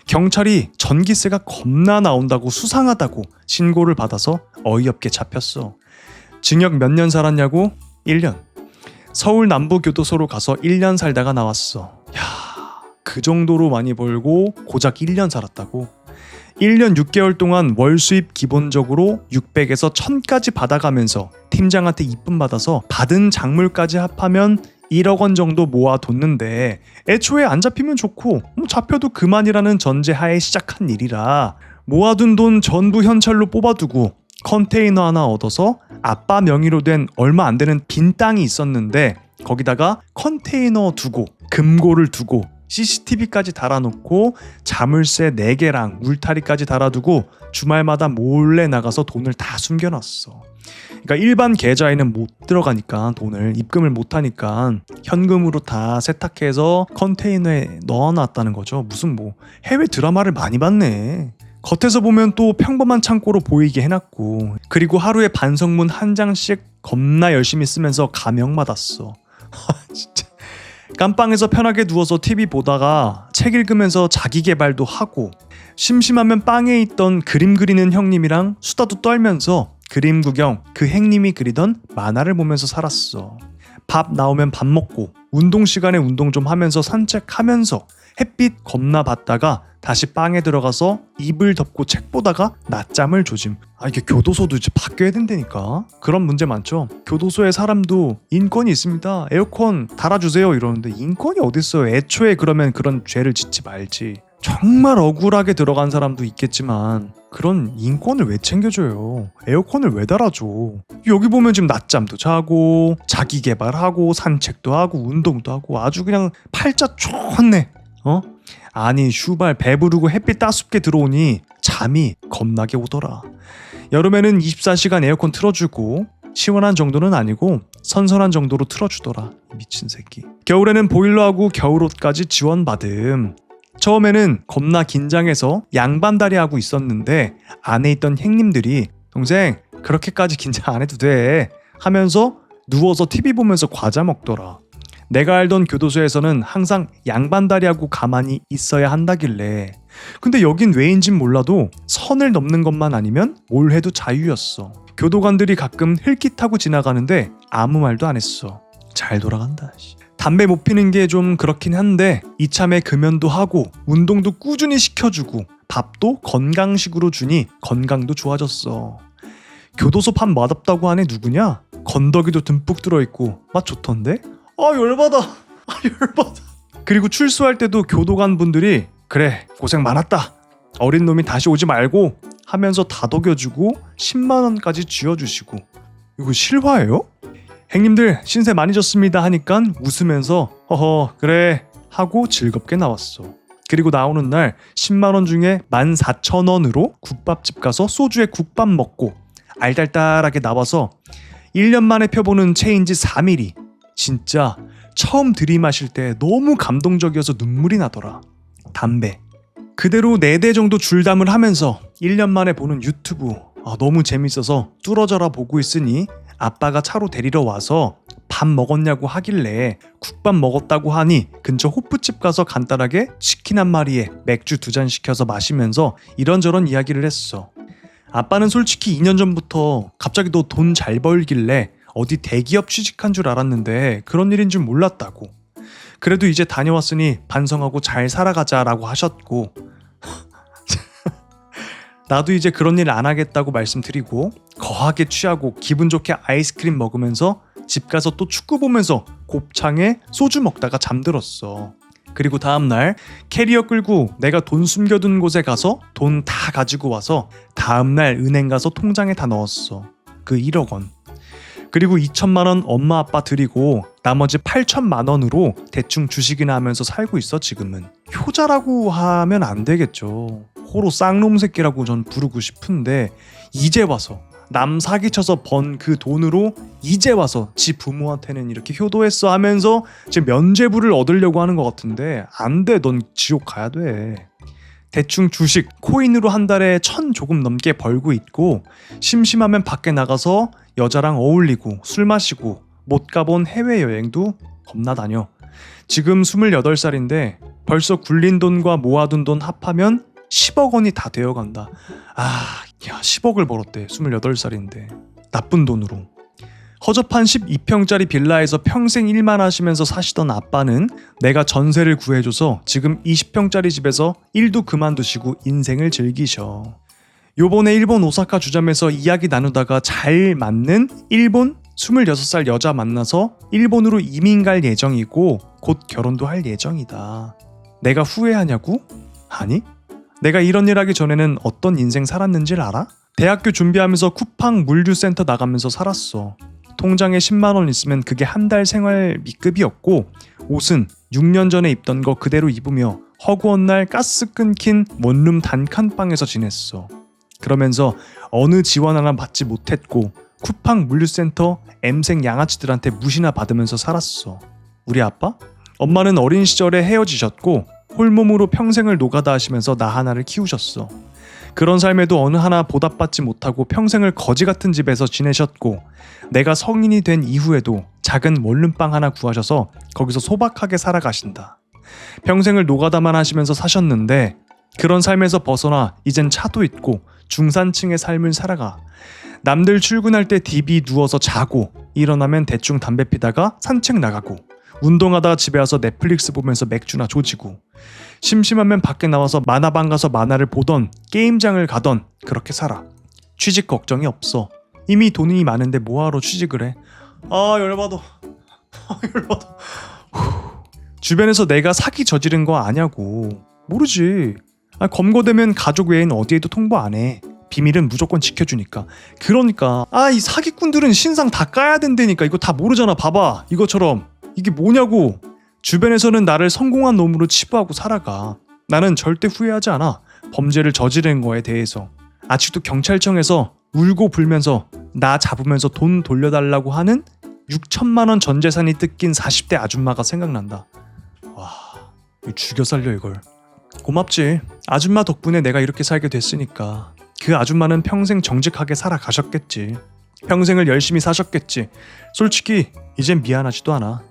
경찰이 전기세가 겁나 나온다고 수상하다고 신고를 받아서 어이없게 잡혔어. 징역 몇 년 살았냐고? 1년. 서울 남부교도소로 가서 1년 살다가 나왔어. 야, 그 정도로 많이 벌고 고작 1년 살았다고? 1년 6개월 동안 월 수입 기본적으로 600에서 1000까지 받아가면서 팀장한테 이쁨 받아서 받은 작물까지 합하면 1억 원 정도 모아뒀는데 애초에 안 잡히면 좋고 잡혀도 그만이라는 전제하에 시작한 일이라 모아둔 돈 전부 현찰로 뽑아두고 컨테이너 하나 얻어서 아빠 명의로 된 얼마 안 되는 빈 땅이 있었는데 거기다가 컨테이너 두고 금고를 두고 CCTV까지 달아놓고 자물쇠 4개랑 울타리까지 달아두고 주말마다 몰래 나가서 돈을 다 숨겨놨어. 그러니까 일반 계좌에는 못 들어가니까 돈을 입금을 못하니까 현금으로 다 세탁해서 컨테이너에 넣어놨다는 거죠. 무슨 뭐 해외 드라마를 많이 봤네. 겉에서 보면 또 평범한 창고로 보이게 해놨고 그리고 하루에 반성문 한 장씩 겁나 열심히 쓰면서 감형받았어. 진짜 깜빵에서 편하게 누워서 TV 보다가 책 읽으면서 자기계발도 하고 심심하면 빵에 있던 그림 그리는 형님이랑 수다도 떨면서 그림 구경 그 형님이 그리던 만화를 보면서 살았어. 밥 나오면 밥 먹고 운동 시간에 운동 좀 하면서 산책하면서 햇빛 겁나 받다가 다시 빵에 들어가서 이불 덮고 책 보다가 낮잠을 조짐. 이게 교도소도 이제 바뀌어야 된다니까. 그런 문제 많죠. 교도소에 사람도 인권이 있습니다. 에어컨 달아주세요 이러는데 인권이 어딨어요. 애초에 그러면 그런 죄를 짓지 말지. 정말 억울하게 들어간 사람도 있겠지만 그런 인권을 왜 챙겨줘요. 에어컨을 왜 달아줘. 여기 보면 지금 낮잠도 자고 자기 개발하고 산책도 하고 운동도 하고 아주 그냥 팔자 좋네. 아니 슈발 배부르고 햇빛 따숩게 들어오니 잠이 겁나게 오더라. 여름에는 24시간 에어컨 틀어주고 시원한 정도는 아니고 선선한 정도로 틀어주더라. 미친 새끼. 겨울에는 보일러하고 겨울옷까지 지원받음. 처음에는 겁나 긴장해서 양반다리 하고 있었는데 안에 있던 형님들이 동생 그렇게까지 긴장 안 해도 돼 하면서 누워서 TV 보면서 과자 먹더라. 내가 알던 교도소에서는 항상 양반다리하고 가만히 있어야 한다길래 근데 여긴 왜인진 몰라도 선을 넘는 것만 아니면 뭘 해도 자유였어. 교도관들이 가끔 힐기 타고 지나가는데 아무 말도 안 했어. 잘 돌아간다. 담배 못 피는 게 좀 그렇긴 한데 이참에 금연도 하고 운동도 꾸준히 시켜주고 밥도 건강식으로 주니 건강도 좋아졌어. 교도소 밥 맛없다고 하네 누구냐? 건더기도 듬뿍 들어있고 맛 좋던데? 아 열받아. 열받아. 그리고 출소할 때도 교도관 분들이 그래 고생 많았다. 어린 놈이 다시 오지 말고 하면서 다독여주고 10만 원까지 쥐어주시고. 이거 실화예요? 행님들 신세 많이 졌습니다 하니까 웃으면서 허허 그래 하고 즐겁게 나왔어. 그리고 나오는 날 10만 원 중에 14,000원으로 국밥집 가서 소주에 국밥 먹고 알달달하게 나와서 1년 만에 펴보는 체인지 4mm. 진짜 처음 들이마실 때 너무 감동적이어서 눈물이 나더라. 담배 그대로 4대 정도 줄담을 하면서 1년 만에 보는 유튜브 너무 재밌어서 뚫어져라 보고 있으니 아빠가 차로 데리러 와서 밥 먹었냐고 하길래 국밥 먹었다고 하니 근처 호프집 가서 간단하게 치킨 한 마리에 맥주 2잔 시켜서 마시면서 이런저런 이야기를 했어. 아빠는 솔직히 2년 전부터 갑자기 너 돈 잘 벌길래 어디 대기업 취직한 줄 알았는데 그런 일인 줄 몰랐다고. 그래도 이제 다녀왔으니 반성하고 잘 살아가자라고 하셨고 나도 이제 그런 일 안 하겠다고 말씀드리고 거하게 취하고 기분 좋게 아이스크림 먹으면서 집 가서 또 축구 보면서 곱창에 소주 먹다가 잠들었어. 그리고 다음날 캐리어 끌고 내가 돈 숨겨둔 곳에 가서 돈 다 가지고 와서 다음날 은행 가서 통장에 다 넣었어. 그 1억 원. 그리고 2천만 원 엄마 아빠 드리고 나머지 8천만 원으로 대충 주식이나 하면서 살고 있어 지금은. 효자라고 하면 안 되겠죠. 호로 쌍놈 새끼라고 전 부르고 싶은데 이제 와서 남 사기쳐서 번 그 돈으로 이제 와서 지 부모한테는 이렇게 효도했어 하면서 제 면죄부를 얻으려고 하는 것 같은데 안 돼. 넌 지옥 가야 돼. 대충 주식, 코인으로 한 달에 1,000 조금 넘게 벌고 있고 심심하면 밖에 나가서 여자랑 어울리고 술 마시고 못 가본 해외여행도 겁나 다녀. 지금 28살인데 벌써 굴린 돈과 모아둔 돈 합하면 10억 원이 다 되어간다. 야 10억을 벌었대. 28살인데. 나쁜 돈으로. 허접한 12평짜리 빌라에서 평생 일만 하시면서 사시던 아빠는 내가 전세를 구해줘서 지금 20평짜리 집에서 일도 그만두시고 인생을 즐기셔. 요번에 일본 오사카 주점에서 이야기 나누다가 잘 맞는 일본 26살 여자 만나서 일본으로 이민 갈 예정이고 곧 결혼도 할 예정이다. 내가 후회하냐고? 아니? 내가 이런 일 하기 전에는 어떤 인생 살았는지를 알아? 대학교 준비하면서 쿠팡 물류센터 나가면서 살았어. 통장에 10만 원 있으면 그게 한 달 생활비급이었고 옷은 6년 전에 입던 거 그대로 입으며 허구한 날 가스 끊긴 원룸 단칸방에서 지냈어. 그러면서 어느 지원 하나 받지 못했고 쿠팡 물류센터 M생 양아치들한테 무시나 받으면서 살았어. 우리 아빠? 엄마는 어린 시절에 헤어지셨고 홀몸으로 평생을 노가다 하시면서 나 하나를 키우셨어. 그런 삶에도 어느 하나 보답받지 못하고 평생을 거지 같은 집에서 지내셨고 내가 성인이 된 이후에도 작은 원룸방 하나 구하셔서 거기서 소박하게 살아가신다. 평생을 노가다만 하시면서 사셨는데 그런 삶에서 벗어나 이젠 차도 있고 중산층의 삶을 살아가. 남들 출근할 때 DB 누워서 자고 일어나면 대충 담배 피다가 산책 나가고 운동하다가 집에 와서 넷플릭스 보면서 맥주나 조지고 심심하면 밖에 나와서 만화방 가서 만화를 보던 게임장을 가던 그렇게 살아. 취직 걱정이 없어. 이미 돈이 많은데 뭐하러 취직을 해. 열받아. 열받아. 주변에서 내가 사기 저지른 거 아냐고. 모르지. 검거되면 가족 외엔 어디에도 통보 안 해. 비밀은 무조건 지켜주니까. 그러니까 이 사기꾼들은 신상 다 까야 된다니까. 이거 다 모르잖아. 봐봐. 이것처럼. 이게 뭐냐고. 주변에서는 나를 성공한 놈으로 치부하고 살아가. 나는 절대 후회하지 않아. 범죄를 저지른 거에 대해서. 아직도 경찰청에서 울고 불면서 나 잡으면서 돈 돌려달라고 하는 6천만 원 전 재산이 뜯긴 40대 아줌마가 생각난다. 와, 죽여 살려 이걸. 고맙지. 아줌마 덕분에 내가 이렇게 살게 됐으니까. 그 아줌마는 평생 정직하게 살아가셨겠지. 평생을 열심히 사셨겠지. 솔직히 이젠 미안하지도 않아.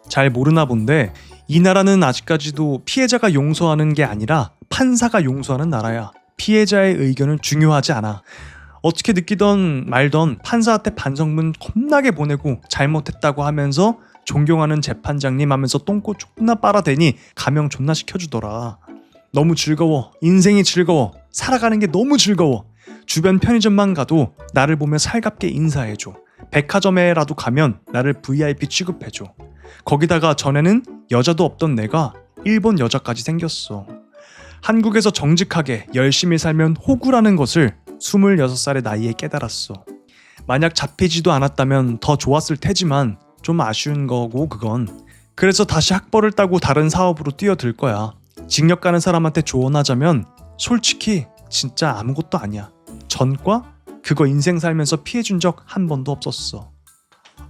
잘 모르나 본데 이 나라는 아직까지도 피해자가 용서하는 게 아니라 판사가 용서하는 나라야. 피해자의 의견은 중요하지 않아. 어떻게 느끼던 말던 판사한테 반성문 겁나게 보내고 잘못했다고 하면서 존경하는 재판장님 하면서 똥꼬 존나 빨아대니 가명 존나 시켜주더라. 너무 즐거워. 인생이 즐거워. 살아가는 게 너무 즐거워. 주변 편의점만 가도 나를 보며 살갑게 인사해줘. 백화점에라도 가면 나를 VIP 취급해줘. 거기다가 전에는 여자도 없던 내가 일본 여자까지 생겼어. 한국에서 정직하게 열심히 살면 호구라는 것을 26살의 나이에 깨달았어. 만약 잡히지도 않았다면 더 좋았을 테지만 좀 아쉬운 거고 그건. 그래서 다시 학벌을 따고 다른 사업으로 뛰어들 거야. 징역 가는 사람한테 조언하자면 솔직히 진짜 아무것도 아니야. 전과 그거 인생 살면서 피해준 적 한 번도 없었어.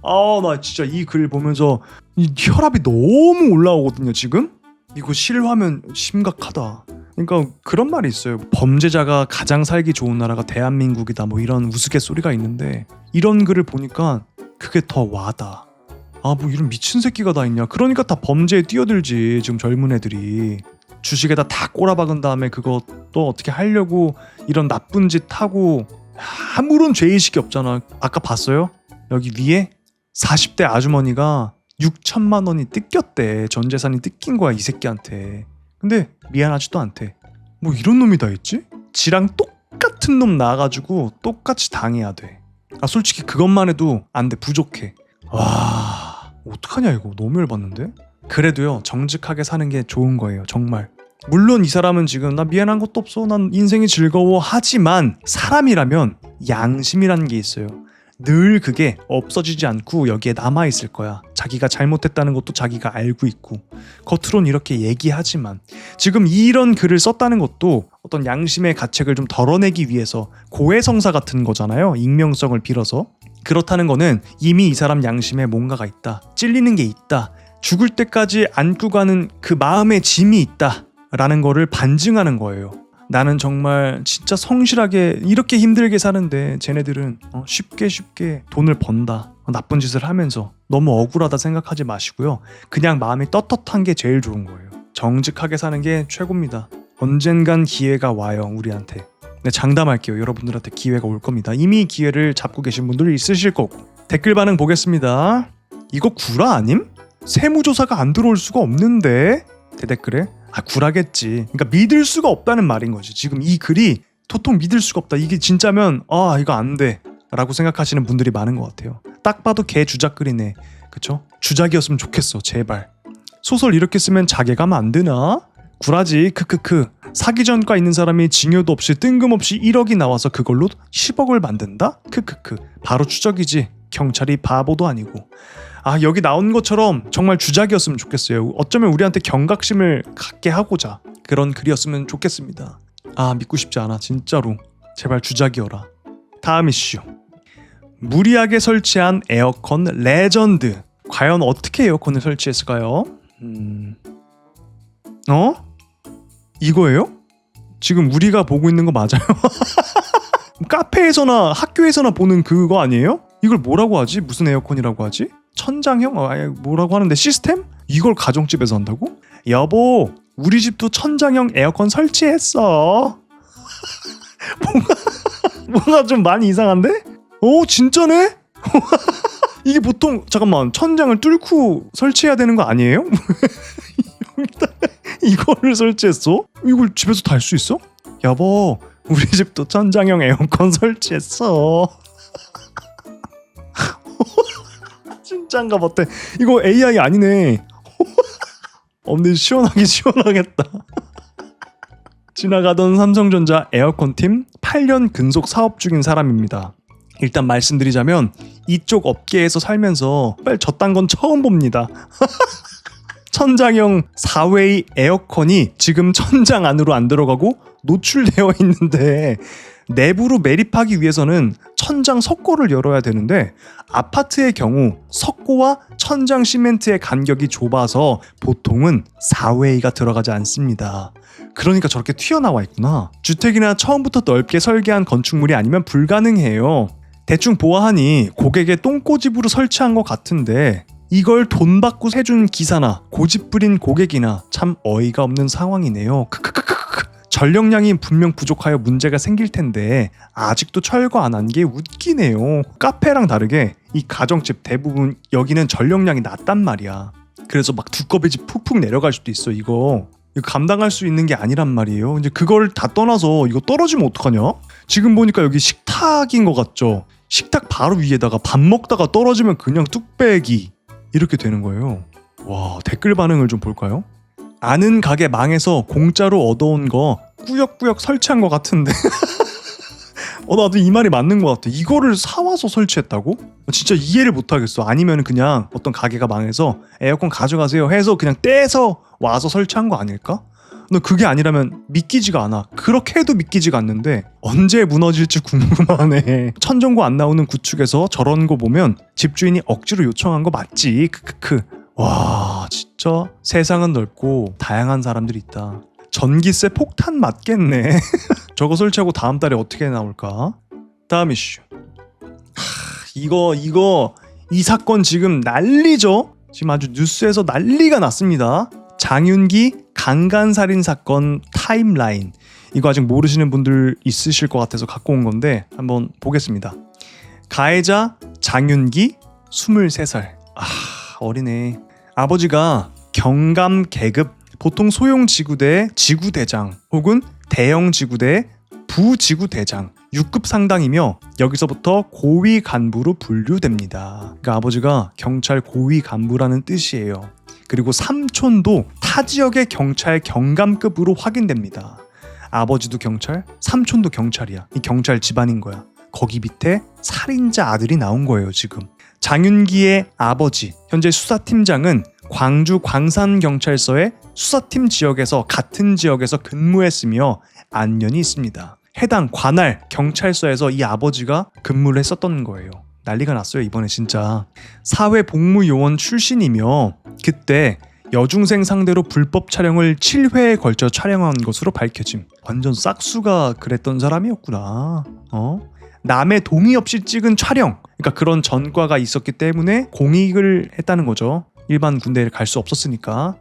나 진짜 이 글 보면서 이 혈압이 너무 올라오거든요 지금? 이거 실화면 심각하다. 그러니까 그런 말이 있어요. 범죄자가 가장 살기 좋은 나라가 대한민국이다 뭐 이런 우스갯소리가 있는데 이런 글을 보니까 그게 더 와다. 뭐 이런 미친 새끼가 다 있냐. 그러니까 다 범죄에 뛰어들지 지금 젊은 애들이. 주식에다 다 꼬라박은 다음에 그거 또 어떻게 하려고 이런 나쁜 짓 하고 아무런 죄의식이 없잖아. 아까 봤어요? 여기 위에 40대 아주머니가 6천만 원이 뜯겼대. 전 재산이 뜯긴 거야 이 새끼한테. 근데 미안하지도 않대. 뭐 이런 놈이 다 있지? 지랑 똑같은 놈 나와가지고 똑같이 당해야 돼. 솔직히 그것만 해도 안 돼. 부족해. 와 어떡하냐 이거. 너무 열받는데? 그래도요 정직하게 사는 게 좋은 거예요 정말. 물론 이 사람은 지금 나 미안한 것도 없어 난 인생이 즐거워 하지만 사람이라면 양심이라는 게 있어요. 늘 그게 없어지지 않고 여기에 남아있을 거야. 자기가 잘못했다는 것도 자기가 알고 있고 겉으론 이렇게 얘기하지만 지금 이런 글을 썼다는 것도 어떤 양심의 가책을 좀 덜어내기 위해서 고해성사 같은 거잖아요. 익명성을 빌어서. 그렇다는 거는 이미 이 사람 양심에 뭔가가 있다. 찔리는 게 있다. 죽을 때까지 안고 가는 그 마음의 짐이 있다 라는 거를 반증하는 거예요. 나는 정말 진짜 성실하게 이렇게 힘들게 사는데 쟤네들은 쉽게 돈을 번다. 나쁜 짓을 하면서 너무 억울하다 생각하지 마시고요. 그냥 마음이 떳떳한 게 제일 좋은 거예요. 정직하게 사는 게 최고입니다. 언젠간 기회가 와요 우리한테. 네, 장담할게요. 여러분들한테 기회가 올 겁니다. 이미 기회를 잡고 계신 분들 있으실 거고. 댓글 반응 보겠습니다. 이거 구라 아님? 세무조사가 안 들어올 수가 없는데? 대댓글에 구라겠지. 그러니까 믿을 수가 없다는 말인 거지. 지금 이 글이 도통 믿을 수가 없다. 이게 진짜면 이거 안 돼 라고 생각하시는 분들이 많은 것 같아요. 딱 봐도 개 주작글이네. 그쵸? 주작이었으면 좋겠어 제발. 소설 이렇게 쓰면 자괴감 안 드나? 구라지 크크크. 사기 전과 있는 사람이 징여도 없이 뜬금없이 1억이 나와서 그걸로 10억을 만든다? 크크크. 바로 추적이지. 경찰이 바보도 아니고. 여기 나온 것처럼 정말 주작이었으면 좋겠어요. 어쩌면 우리한테 경각심을 갖게 하고자 그런 글이었으면 좋겠습니다. 믿고 싶지 않아 진짜로. 제발 주작이어라. 다음 이슈. 무리하게 설치한 에어컨 레전드. 과연 어떻게 에어컨을 설치했을까요? 이거예요? 지금 우리가 보고 있는 거 맞아요? 카페에서나 학교에서나 보는 그거 아니에요? 이걸 뭐라고 하지? 무슨 에어컨이라고 하지? 천장형? 뭐라고 하는데 시스템? 이걸 가정집에서 한다고? 여보 우리 집도 천장형 에어컨 설치했어. 뭔가 좀 많이 이상한데? 진짜네? 이게 보통 잠깐만 천장을 뚫고 설치해야 되는 거 아니에요? 여기다 이거를 설치했어? 이걸 집에서 다 할 수 있어? 여보 우리 집도 천장형 에어컨 설치했어. 진짠가 봤대. 이거 AI 아니네. 근데 시원하겠다. 지나가던 삼성전자 에어컨팀 8년 근속 사업 중인 사람입니다. 일단 말씀드리자면 이쪽 업계에서 살면서 저딴 건 처음 봅니다. 천장형 4웨이 에어컨이 지금 천장 안으로 안 들어가고 노출되어 있는데 내부로 매립하기 위해서는 천장 석고를 열어야 되는데 아파트의 경우 석고와 천장 시멘트의 간격이 좁아서 보통은 4웨이가 들어가지 않습니다. 그러니까 저렇게 튀어나와 있구나. 주택이나 처음부터 넓게 설계한 건축물이 아니면 불가능해요. 대충 보아하니 고객의 똥꼬집으로 설치한 것 같은데 이걸 돈 받고 해준 기사나 고집 부린 고객이나 참 어이가 없는 상황이네요. 크크크크크. 전력량이 분명 부족하여 문제가 생길 텐데 아직도 철거 안 한 게 웃기네요. 카페랑 다르게 이 가정집 대부분 여기는 전력량이 낮단 말이야. 그래서 막 두꺼비지 푹푹 내려갈 수도 있어. 이거 감당할 수 있는 게 아니란 말이에요. 이제 그걸 다 떠나서 이거 떨어지면 어떡하냐? 지금 보니까 여기 식탁인 것 같죠? 식탁 바로 위에다가 밥 먹다가 떨어지면 그냥 뚝배기 이렇게 되는 거예요. 와, 댓글 반응을 좀 볼까요? 아는 가게 망해서 공짜로 얻어온 거 꾸역꾸역 설치한 것 같은데 나도 이 말이 맞는 것 같아. 이거를 사와서 설치했다고? 진짜 이해를 못하겠어. 아니면 그냥 어떤 가게가 망해서 에어컨 가져가세요 해서 그냥 떼서 와서 설치한 거 아닐까? 근데 그게 아니라면 믿기지가 않아. 그렇게 해도 믿기지가 않는데 언제 무너질지 궁금하네. 천정고 안 나오는 구축에서 저런 거 보면 집주인이 억지로 요청한 거 맞지? 크크크. 와, 진짜 세상은 넓고 다양한 사람들이 있다. 전기세 폭탄 맞겠네. 저거 설치하고 다음 달에 어떻게 나올까? 다음 이슈. 이 사건 지금 난리죠? 지금 아주 뉴스에서 난리가 났습니다. 장윤기 강간살인 사건 타임라인. 이거 아직 모르시는 분들 있으실 것 같아서 갖고 온 건데 한번 보겠습니다. 가해자 장윤기 23살. 어리네. 아버지가 경감 계급 보통 소형 지구대 지구대장 혹은 대형 지구대 부지구대장 6급 상당이며 여기서부터 고위 간부로 분류됩니다. 그러니까 아버지가 경찰 고위 간부라는 뜻이에요. 그리고 삼촌도 타 지역의 경찰 경감급으로 확인됩니다. 아버지도 경찰, 삼촌도 경찰이야. 이 경찰 집안인 거야. 거기 밑에 살인자 아들이 나온 거예요, 지금. 장윤기의 아버지, 현재 수사팀장은 광주 광산경찰서의 수사팀 지역에서 같은 지역에서 근무했으며 안면이 있습니다. 해당 관할 경찰서에서 이 아버지가 근무를 했었던 거예요. 난리가 났어요, 이번에 진짜. 사회복무요원 출신이며 그때 여중생 상대로 불법 촬영을 7회에 걸쳐 촬영한 것으로 밝혀짐. 완전 싹수가 그랬던 사람이었구나. 남의 동의 없이 찍은 촬영, 그러니까 그런 전과가 있었기 때문에 공익을 했다는 거죠. 일반 군대에 갈 수 없었으니까.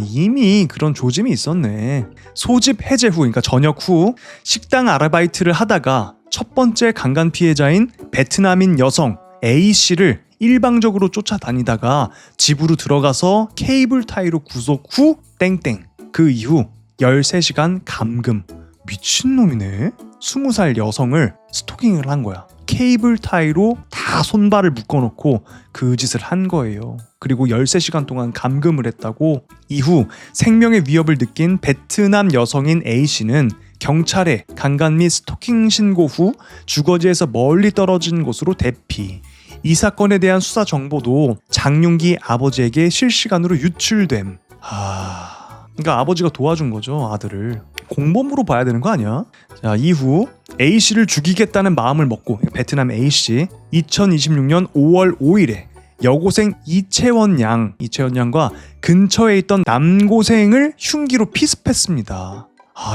이미 그런 조짐이 있었네. 소집 해제 후, 그러니까 전역 후 식당 아르바이트를 하다가 첫 번째 강간 피해자인 베트남인 여성 A씨를 일방적으로 쫓아다니다가 집으로 들어가서 케이블 타이로 구속 후 땡땡. 그 이후 13시간 감금. 미친놈이네. 20살 여성을 스토킹을 한 거야. 케이블 타이로 다 손발을 묶어놓고 그 짓을 한 거예요. 그리고 13시간 동안 감금을 했다고. 이후 생명의 위협을 느낀 베트남 여성인 A씨는 경찰에 강간 및 스토킹 신고 후 주거지에서 멀리 떨어진 곳으로 대피. 이 사건에 대한 수사 정보도 장윤기 아버지에게 실시간으로 유출됨. 그러니까 아버지가 도와준 거죠, 아들을. 공범으로 봐야 되는 거 아니야? 자, 이후 A씨를 죽이겠다는 마음을 먹고 베트남 A씨 2026년 5월 5일에 여고생 이채원 양과 근처에 있던 남고생을 흉기로 피습했습니다.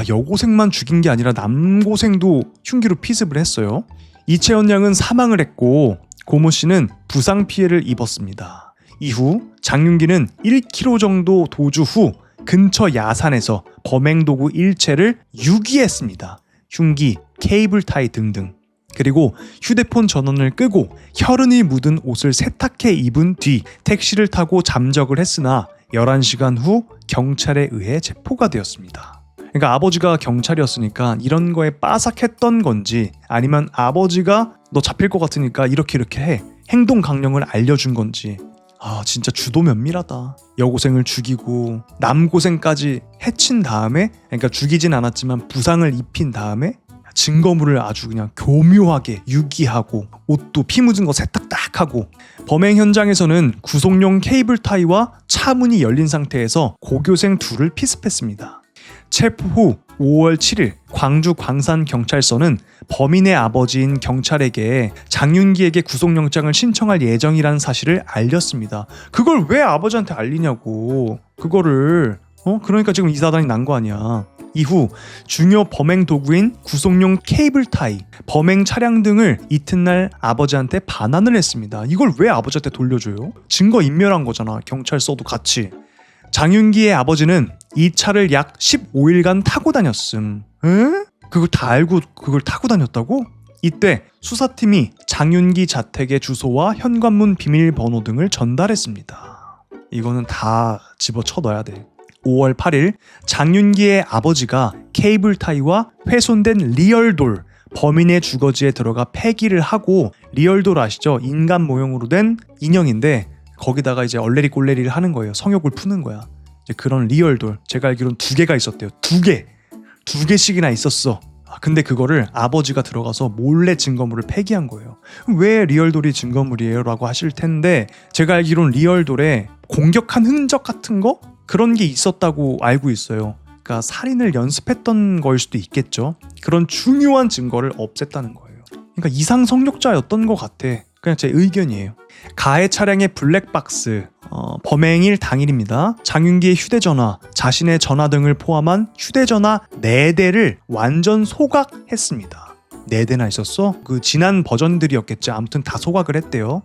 여고생만 죽인 게 아니라 남고생도 흉기로 피습을 했어요. 이채원 양은 사망을 했고 고모 씨는 부상 피해를 입었습니다. 이후 장윤기는 1km 정도 도주 후 근처 야산에서 범행 도구 일체를 유기했습니다. 흉기, 케이블 타이 등등. 그리고 휴대폰 전원을 끄고 혈흔이 묻은 옷을 세탁해 입은 뒤 택시를 타고 잠적을 했으나 11시간 후 경찰에 의해 체포가 되었습니다. 그러니까 아버지가 경찰이었으니까 이런 거에 빠삭했던 건지 아니면 아버지가 너 잡힐 것 같으니까 이렇게 해. 행동 강령을 알려준 건지. 진짜 주도 면밀하다. 여고생을 죽이고 남고생까지 해친 다음에, 그러니까 죽이진 않았지만 부상을 입힌 다음에 증거물을 아주 그냥 교묘하게 유기하고 옷도 피 묻은 거 세탁 딱 하고. 범행 현장에서는 구속용 케이블 타이와 차문이 열린 상태에서 고교생 둘을 피습했습니다. 체포 후 5월 7일 광주 광산경찰서는 범인의 아버지인 경찰에게 장윤기에게 구속영장을 신청할 예정이라는 사실을 알렸습니다. 그걸 왜 아버지한테 알리냐고. 그거를 그러니까 지금 이 사단이 난 거 아니야. 이후 중요 범행 도구인 구속용 케이블 타이, 범행 차량 등을 이튿날 아버지한테 반환을 했습니다. 이걸 왜 아버지한테 돌려줘요? 증거 인멸한 거잖아, 경찰서도 같이. 장윤기의 아버지는 이 차를 약 15일간 타고 다녔음. 에? 그걸 다 알고 그걸 타고 다녔다고? 이때 수사팀이 장윤기 자택의 주소와 현관문 비밀번호 등을 전달했습니다. 이거는 다 집어쳐 넣어야 돼. 5월 8일 장윤기의 아버지가 케이블타이와 훼손된 리얼돌, 범인의 주거지에 들어가 폐기를 하고, 리얼돌 아시죠? 인간 모형으로 된 인형인데 거기다가 이제 얼레리 꼴레리를 하는 거예요. 성욕을 푸는 거야. 이제 그런 리얼돌, 제가 알기로는 2개가 있었대요. 2개씩이나 있었어. 근데 그거를 아버지가 들어가서 몰래 증거물을 폐기한 거예요. 왜 리얼돌이 증거물이에요? 라고 하실 텐데, 제가 알기로는 리얼돌에 공격한 흔적 같은 거? 그런 게 있었다고 알고 있어요. 그러니까 살인을 연습했던 거일 수도 있겠죠. 그런 중요한 증거를 없앴다는 거예요. 그러니까 이상 성욕자였던 것 같아. 그냥 제 의견이에요. 가해 차량의 블랙박스, 범행일 당일입니다. 장윤기의 휴대전화, 자신의 전화 등을 포함한 휴대전화 4대를 완전 소각했습니다. 4대나 있었어? 그 지난 버전들이었겠지. 아무튼 다 소각을 했대요.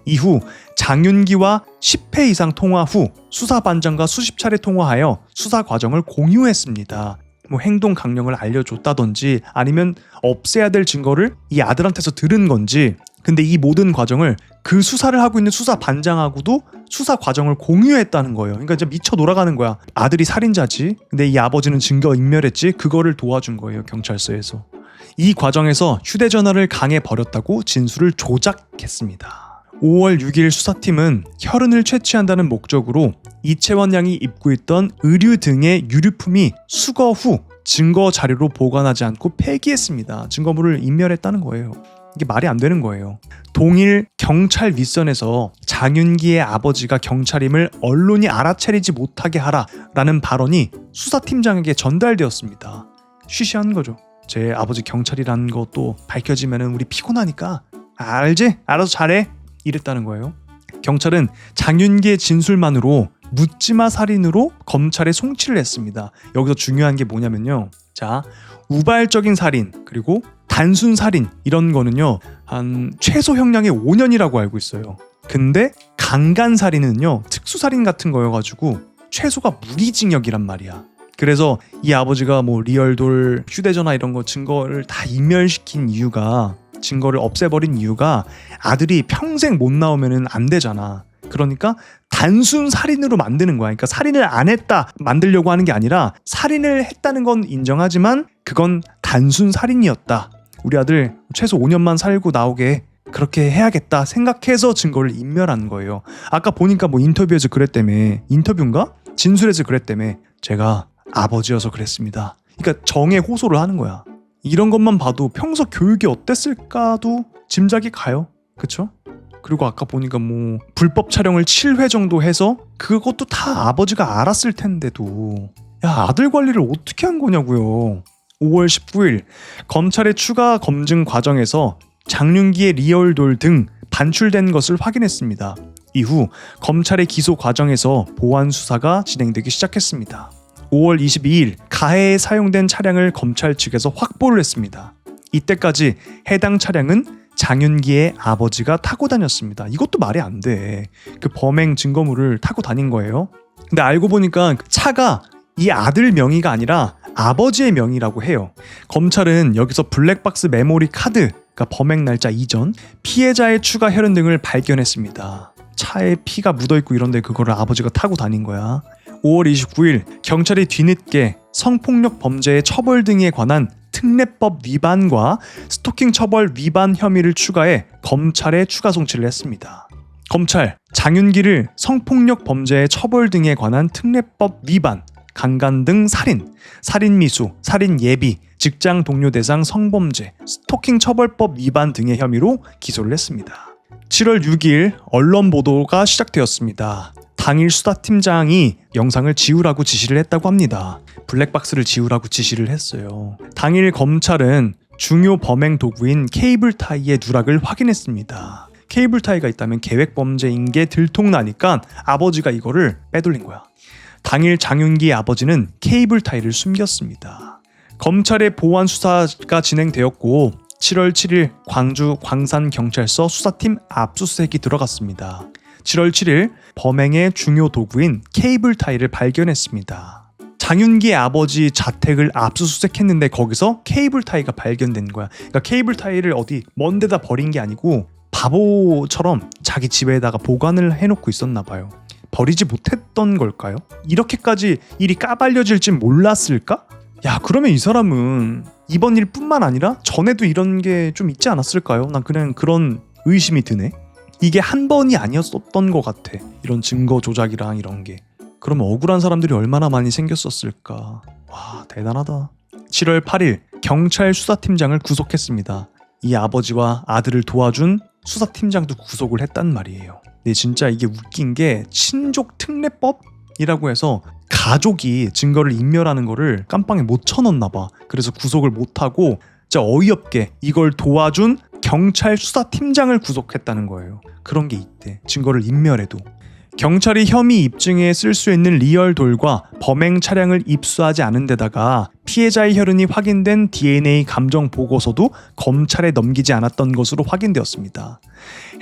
이후 장윤기와 10회 이상 통화 후 수사반장과 수십 차례 통화하여 수사 과정을 공유했습니다. 뭐 행동 강령을 알려줬다든지 아니면 없애야 될 증거를 이 아들한테서 들은 건지, 근데 이 모든 과정을 그 수사를 하고 있는 수사반장하고도 수사 과정을 공유했다는 거예요. 그러니까 이제 미쳐 돌아가는 거야. 아들이 살인자지, 근데 이 아버지는 증거 인멸했지. 그거를 도와준 거예요, 경찰서에서. 이 과정에서 휴대전화를 강에 버렸다고 진술을 조작했습니다. 5월 6일 수사팀은 혈흔을 채취한다는 목적으로 이채원 양이 입고 있던 의류 등의 유류품이 수거 후 증거 자료로 보관하지 않고 폐기했습니다. 증거물을 인멸했다는 거예요. 이게 말이 안 되는 거예요. 동일 경찰 윗선에서 장윤기의 아버지가 경찰임을 언론이 알아차리지 못하게 하라라는 발언이 수사팀장에게 전달되었습니다. 쉬쉬한 거죠. 제 아버지 경찰이라는 것도 밝혀지면 우리 피곤하니까 알지? 알아서 잘해. 이랬다는 거예요. 경찰은 장윤기의 진술만으로 묻지마 살인으로 검찰에 송치를 했습니다. 여기서 중요한 게 뭐냐면요. 자, 우발적인 살인 그리고 단순 살인 이런 거는요, 한 최소 형량의 5년이라고 알고 있어요. 근데 강간 살인은요, 특수살인 같은 거여가지고 최소가 무기징역이란 말이야. 그래서 이 아버지가 뭐 리얼돌, 휴대전화 이런 거 증거를 다 인멸시킨 이유가, 증거를 없애버린 이유가 아들이 평생 못 나오면은 안 되잖아. 그러니까 단순 살인으로 만드는 거야. 그러니까 살인을 안 했다 만들려고 하는 게 아니라, 살인을 했다는 건 인정하지만 그건 단순 살인이었다. 우리 아들 최소 5년만 살고 나오게 그렇게 해야겠다 생각해서 증거를 인멸한 거예요. 아까 보니까 뭐 인터뷰에서 그랬다며. 인터뷰인가? 진술에서 그랬다며. 제가 아버지여서 그랬습니다. 그러니까 정에 호소를 하는 거야. 이런 것만 봐도 평소 교육이 어땠을까도 짐작이 가요. 그쵸? 그리고 아까 보니까 뭐 불법 촬영을 7회 정도 해서 그것도 다 아버지가 알았을 텐데도, 야, 아들 관리를 어떻게 한 거냐고요. 5월 19일 검찰의 추가 검증 과정에서 장윤기의 리얼돌 등 반출된 것을 확인했습니다. 이후 검찰의 기소 과정에서 보완 수사가 진행되기 시작했습니다. 5월 22일 가해에 사용된 차량을 검찰 측에서 확보를 했습니다. 이때까지 해당 차량은 장윤기의 아버지가 타고 다녔습니다. 이것도 말이 안 돼. 그 범행 증거물을 타고 다닌 거예요. 근데 알고 보니까 차가 이 아들 명의가 아니라 아버지의 명의라고 해요. 검찰은 여기서 블랙박스 메모리 카드, 그러니까 범행 날짜 이전, 피해자의 추가 혈흔 등을 발견했습니다. 차에 피가 묻어있고 이런데 그거를 아버지가 타고 다닌 거야. 5월 29일 경찰이 뒤늦게 성폭력 범죄의 처벌 등에 관한 특례법 위반과 스토킹 처벌 위반 혐의를 추가해 검찰에 추가 송치를 했습니다. 검찰, 장윤기를 성폭력 범죄의 처벌 등에 관한 특례법 위반, 강간 등 살인, 살인미수, 살인예비, 직장 동료 대상 성범죄, 스토킹 처벌법 위반 등의 혐의로 기소를 했습니다. 7월 6일 언론 보도가 시작되었습니다. 당일 수사팀장이 영상을 지우라고 지시를 했다고 합니다. 블랙박스를 지우라고 지시를 했어요. 당일 검찰은 중요 범행 도구인 케이블타이의 누락을 확인했습니다. 케이블타이가 있다면 계획범죄인 게 들통나니까 아버지가 이거를 빼돌린 거야. 당일 장윤기의 아버지는 케이블타이를 숨겼습니다. 검찰의 보완 수사가 진행되었고 7월 7일 광주 광산경찰서 수사팀 압수수색이 들어갔습니다. 7월 7일 범행의 중요 도구인 케이블 타이를 발견했습니다. 장윤기의 아버지 자택을 압수수색했는데 거기서 케이블 타이가 발견된 거야. 그러니까 케이블 타이를 어디 먼 데다 버린 게 아니고 바보처럼 자기 집에다가 보관을 해놓고 있었나 봐요. 버리지 못했던 걸까요? 이렇게까지 일이 까발려질 줄 몰랐을까? 야, 그러면 이 사람은 이번 일뿐만 아니라 전에도 이런 게 좀 있지 않았을까요? 난 그냥 그런 의심이 드네. 이게 한 번이 아니었던 것 같아. 이런 증거 조작이랑 이런 게. 그러면 억울한 사람들이 얼마나 많이 생겼었을까. 와, 대단하다. 7월 8일 경찰 수사팀장을 구속했습니다. 이 아버지와 아들을 도와준 수사팀장도 구속을 했단 말이에요. 근데 진짜 이게 웃긴 게 친족 특례법이라고 해서 가족이 증거를 인멸하는 거를 깜빵에 못 쳐넣나 봐. 그래서 구속을 못하고 진짜 어이없게 이걸 도와준 경찰 수사팀장을 구속했다는 거예요. 그런 게 있대. 증거를 인멸해도. 경찰이 혐의 입증에 쓸 수 있는 리얼돌과 범행 차량을 입수하지 않은 데다가 피해자의 혈흔이 확인된 DNA 감정 보고서도 검찰에 넘기지 않았던 것으로 확인되었습니다.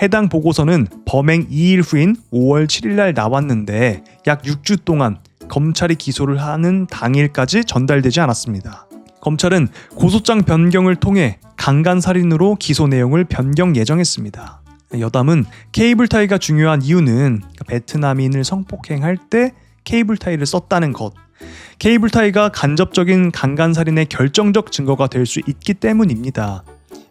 해당 보고서는 범행 2일 후인 5월 7일 날 나왔는데 약 6주 동안 검찰이 기소를 하는 당일까지 전달되지 않았습니다. 검찰은 고소장 변경을 통해 강간살인으로 기소 내용을 변경 예정했습니다. 여담은 케이블 타이가 중요한 이유는 베트남인을 성폭행할 때 케이블 타이를 썼다는 것. 케이블 타이가 간접적인 강간살인의 결정적 증거가 될 수 있기 때문입니다.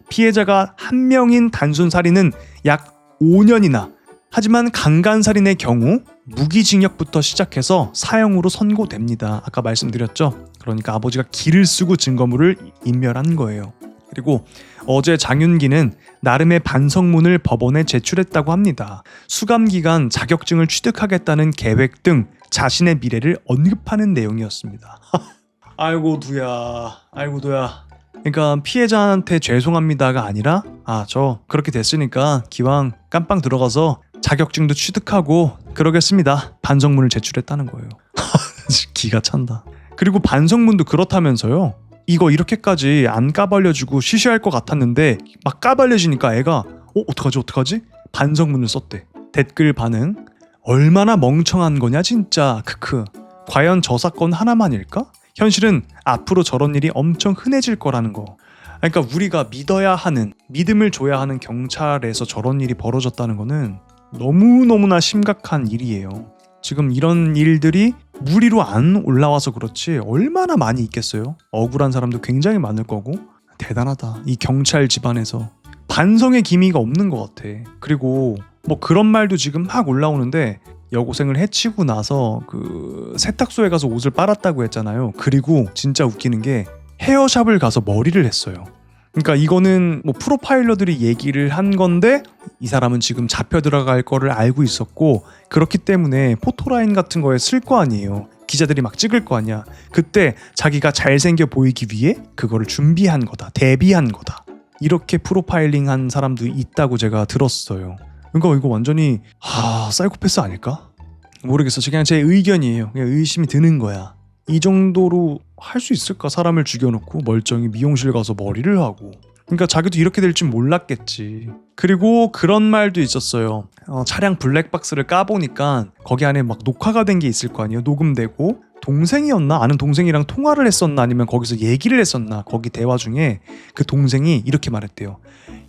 피해자가 한 명인 단순 살인은 약 5년이나, 하지만 강간살인의 경우 무기징역부터 시작해서 사형으로 선고됩니다. 아까 말씀드렸죠? 그러니까 아버지가 기를 쓰고 증거물을 인멸한 거예요. 그리고 어제 장윤기는 나름의 반성문을 법원에 제출했다고 합니다. 수감기간 자격증을 취득하겠다는 계획 등 자신의 미래를 언급하는 내용이었습니다. 아이고 두야, 아이고 두야. 그러니까 피해자한테 죄송합니다가 아니라 저 그렇게 됐으니까 기왕 깜빵 들어가서 자격증도 취득하고 그러겠습니다. 반성문을 제출했다는 거예요. 기가 찬다. 그리고 반성문도 그렇다면서요. 이거 이렇게까지 안 까발려주고 쉬쉬할 것 같았는데 막 까발려지니까 애가 어떡하지? 반성문을 썼대. 댓글 반응: 얼마나 멍청한 거냐 진짜 크크. 과연 저 사건 하나만일까? 현실은 앞으로 저런 일이 엄청 흔해질 거라는 거. 그러니까 우리가 믿어야 하는, 믿음을 줘야 하는 경찰에서 저런 일이 벌어졌다는 거는 너무너무나 심각한 일이에요. 지금 이런 일들이 무리로 안 올라와서 그렇지 얼마나 많이 있겠어요? 억울한 사람도 굉장히 많을 거고. 대단하다. 이 경찰 집안에서 반성의 기미가 없는 것 같아. 그리고 뭐 그런 말도 지금 막 올라오는데, 여고생을 해치고 나서 그 세탁소에 가서 옷을 빨았다고 했잖아요. 그리고 진짜 웃기는 게 헤어샵을 가서 머리를 했어요. 그러니까 이거는 뭐 프로파일러들이 얘기를 한 건데 이 사람은 지금 잡혀 들어갈 거를 알고 있었고, 그렇기 때문에 포토라인 같은 거에 쓸 거 아니에요. 기자들이 막 찍을 거 아니야. 그때 자기가 잘생겨 보이기 위해 그거를 준비한 거다, 대비한 거다, 이렇게 프로파일링한 사람도 있다고 제가 들었어요. 그러니까 이거 완전히 사이코패스 아닐까? 모르겠어. 그냥 제 의견이에요. 그냥 의심이 드는 거야. 이 정도로 할 수 있을까? 사람을 죽여놓고 멀쩡히 미용실 가서 머리를 하고. 그러니까 자기도 이렇게 될 줄 몰랐겠지. 그리고 그런 말도 있었어요. 차량 블랙박스를 까보니까 거기 안에 막 녹화가 된 게 있을 거 아니에요. 녹음되고. 동생이었나? 아는 동생이랑 통화를 했었나? 아니면 거기서 얘기를 했었나? 거기 대화 중에 그 동생이 이렇게 말했대요.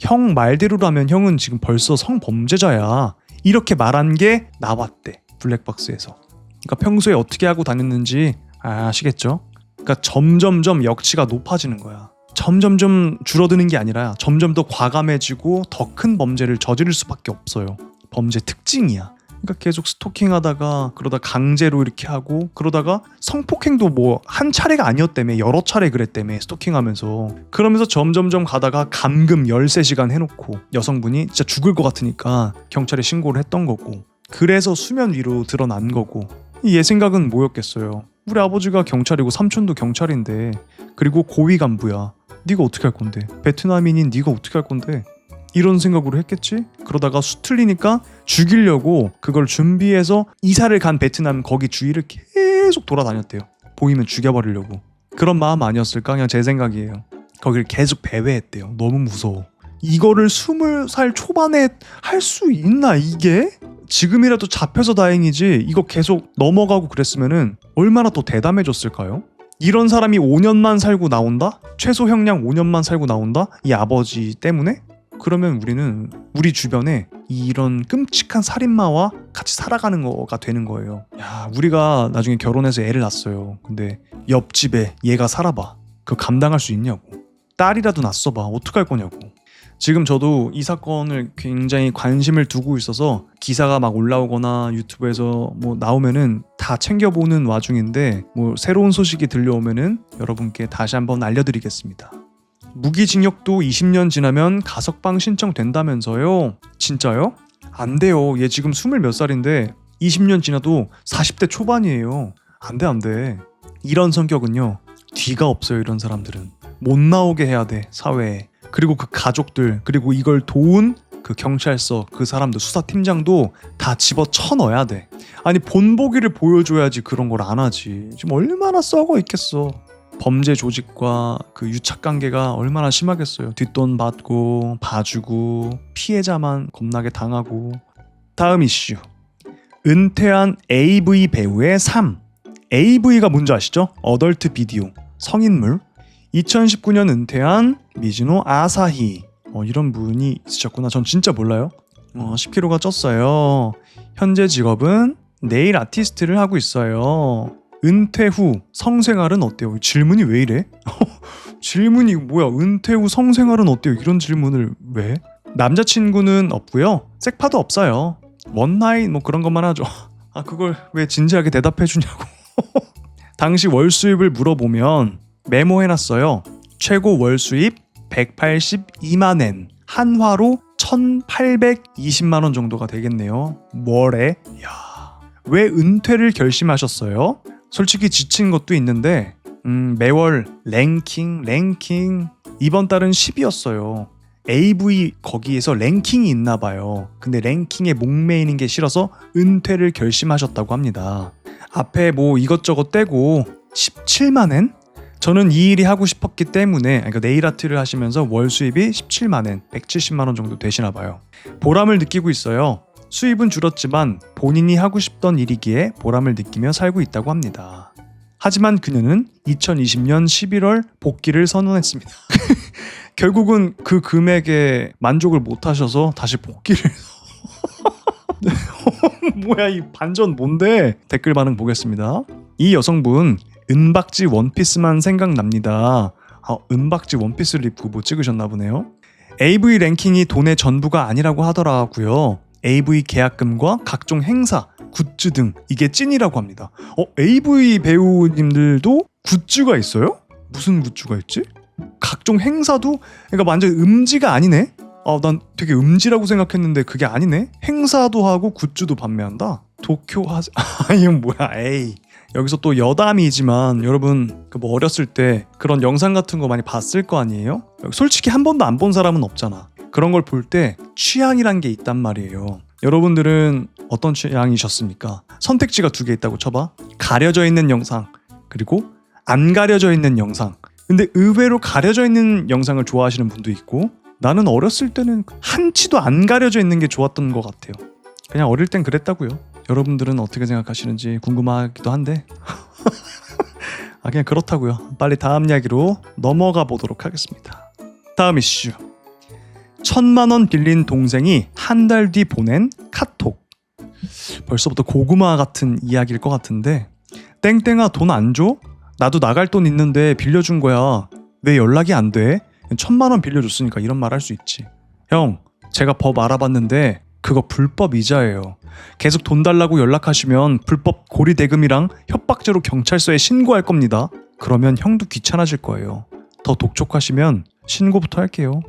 형 말대로라면 형은 지금 벌써 성범죄자야. 이렇게 말한 게 나왔대. 블랙박스에서. 그러니까 평소에 어떻게 하고 다녔는지 아시겠죠? 그러니까 점점점 역치가 높아지는 거야. 점점점 줄어드는 게 아니라 점점 더 과감해지고 더 큰 범죄를 저지를 수밖에 없어요. 범죄 특징이야. 그러니까 계속 스토킹하다가 그러다 강제로 이렇게 하고, 그러다가 성폭행도 뭐 한 차례가 아니었다며 여러 차례 그랬다며 스토킹하면서. 그러면서 점점점 가다가 감금 13시간 해놓고 여성분이 진짜 죽을 것 같으니까 경찰에 신고를 했던 거고, 그래서 수면 위로 드러난 거고. 얘 생각은 뭐였겠어요? 우리 아버지가 경찰이고 삼촌도 경찰인데, 그리고 고위 간부야. 네가 어떻게 할 건데? 베트남인인 네가 어떻게 할 건데? 이런 생각으로 했겠지? 그러다가 수틀리니까 죽이려고 그걸 준비해서 이사를 간 베트남 거기 주위를 계속 돌아다녔대요. 보이면 죽여버리려고. 그런 마음 아니었을까? 그냥 제 생각이에요. 거기를 계속 배회했대요. 너무 무서워. 이거를 20살 초반에 할 수 있나 이게? 지금이라도 잡혀서 다행이지 이거 계속 넘어가고 그랬으면은 얼마나 더 대담해졌을까요? 이런 사람이 5년만 살고 나온다? 최소 형량 5년만 살고 나온다? 이 아버지 때문에? 그러면 우리는 우리 주변에 이런 끔찍한 살인마와 같이 살아가는 거가 되는 거예요. 야, 우리가 나중에 결혼해서 애를 낳았어요. 근데 옆집에 얘가 살아봐. 그거 감당할 수 있냐고. 딸이라도 낳았어봐. 어떡할 거냐고. 지금 저도 이 사건을 굉장히 관심을 두고 있어서 기사가 막 올라오거나 유튜브에서 뭐 나오면은 다 챙겨보는 와중인데 뭐 새로운 소식이 들려오면은 여러분께 다시 한번 알려드리겠습니다. 무기징역도 20년 지나면 가석방 신청된다면서요? 진짜요? 안 돼요. 얘 지금 20 몇 살인데 20년 지나도 40대 초반이에요. 안 돼. 이런 성격은요. 뒤가 없어요. 이런 사람들은. 못 나오게 해야 돼. 사회에. 그리고 그 가족들, 그리고 이걸 도운 그 경찰서, 그 사람들, 수사팀장도 다 집어쳐 넣어야 돼. 아니 본보기를 보여줘야지 그런 걸 안 하지. 지금 얼마나 썩어 있겠어. 범죄 조직과 그 유착관계가 얼마나 심하겠어요. 뒷돈 받고 봐주고 피해자만 겁나게 당하고. 다음 이슈. 은퇴한 AV 배우의 삶. AV가 뭔지 아시죠? 어덜트 비디오, 성인물. 2019년 은퇴한 미즈노 아사히. 이런 분이 있으셨구나. 전 진짜 몰라요. 10kg가 쪘어요. 현재 직업은 네일 아티스트를 하고 있어요. 은퇴 후 성생활은 어때요? 질문이 왜 이래? 질문이 뭐야? 은퇴 후 성생활은 어때요? 이런 질문을 왜? 남자친구는 없고요. 섹파도 없어요. 원나잇 뭐 그런 것만 하죠. 아 그걸 왜 진지하게 대답해 주냐고. 당시 월 수입을 물어보면 메모해놨어요. 최고 월 수입 182만엔, 한화로 1820만원 정도가 되겠네요. 월에. 야, 왜 은퇴를 결심하셨어요? 솔직히 지친 것도 있는데 매월 랭킹 이번 달은 10이었어요. AV 거기에서 랭킹이 있나봐요. 근데 랭킹에 목매이는 게 싫어서 은퇴를 결심하셨다고 합니다. 앞에 뭐 이것저것 떼고 17만엔? 저는 이 일이 하고 싶었기 때문에, 그러니까 네일 아트를 하시면서 월 수입이 17만엔, 170만원 정도 되시나봐요. 보람을 느끼고 있어요. 수입은 줄었지만 본인이 하고 싶던 일이기에 보람을 느끼며 살고 있다고 합니다. 하지만 그녀는 2020년 11월 복귀를 선언했습니다. 결국은 그 금액에 만족을 못하셔서 다시 복귀를. 뭐야 이 반전 뭔데? 댓글 반응 보겠습니다. 이 여성분 은박지 원피스만 생각납니다. 은박지 원피스를 입고 뭐 찍으셨나 보네요. AV 랭킹이 돈의 전부가 아니라고 하더라고요. AV 계약금과 각종 행사, 굿즈 등 이게 찐이라고 합니다. AV 배우님들도 굿즈가 있어요? 무슨 굿즈가 있지? 각종 행사도? 그러니까 완전 음지가 아니네? 난 되게 음지라고 생각했는데 그게 아니네? 행사도 하고 굿즈도 판매한다? 도쿄 이건 뭐야 에이. 여기서 또 여담이지만 여러분 그 뭐 어렸을 때 그런 영상 같은 거 많이 봤을 거 아니에요? 솔직히 한 번도 안 본 사람은 없잖아. 그런 걸 볼 때 취향이란 게 있단 말이에요. 여러분들은 어떤 취향이셨습니까? 선택지가 2개 있다고 쳐봐. 가려져 있는 영상 그리고 안 가려져 있는 영상. 근데 의외로 가려져 있는 영상을 좋아하시는 분도 있고 나는 어렸을 때는 한치도 안 가려져 있는 게 좋았던 것 같아요. 그냥 어릴 땐 그랬다고요. 여러분들은 어떻게 생각하시는지 궁금하기도 한데 그냥 그렇다고요. 빨리 다음 이야기로 넘어가 보도록 하겠습니다. 다음 이슈. 1000만원 빌린 동생이 한 달 뒤 보낸 카톡. 벌써부터 고구마 같은 이야기일 것 같은데 땡땡아 돈 안 줘? 나도 나갈 돈 있는데 빌려준 거야. 왜 연락이 안 돼? 1000만원 빌려줬으니까 이런 말 할 수 있지. 형, 제가 법 알아봤는데 그거 불법 이자예요. 계속 돈 달라고 연락하시면 불법 고리대금이랑 협박죄로 경찰서에 신고할 겁니다. 그러면 형도 귀찮아질 거예요. 더 독촉하시면 신고부터 할게요.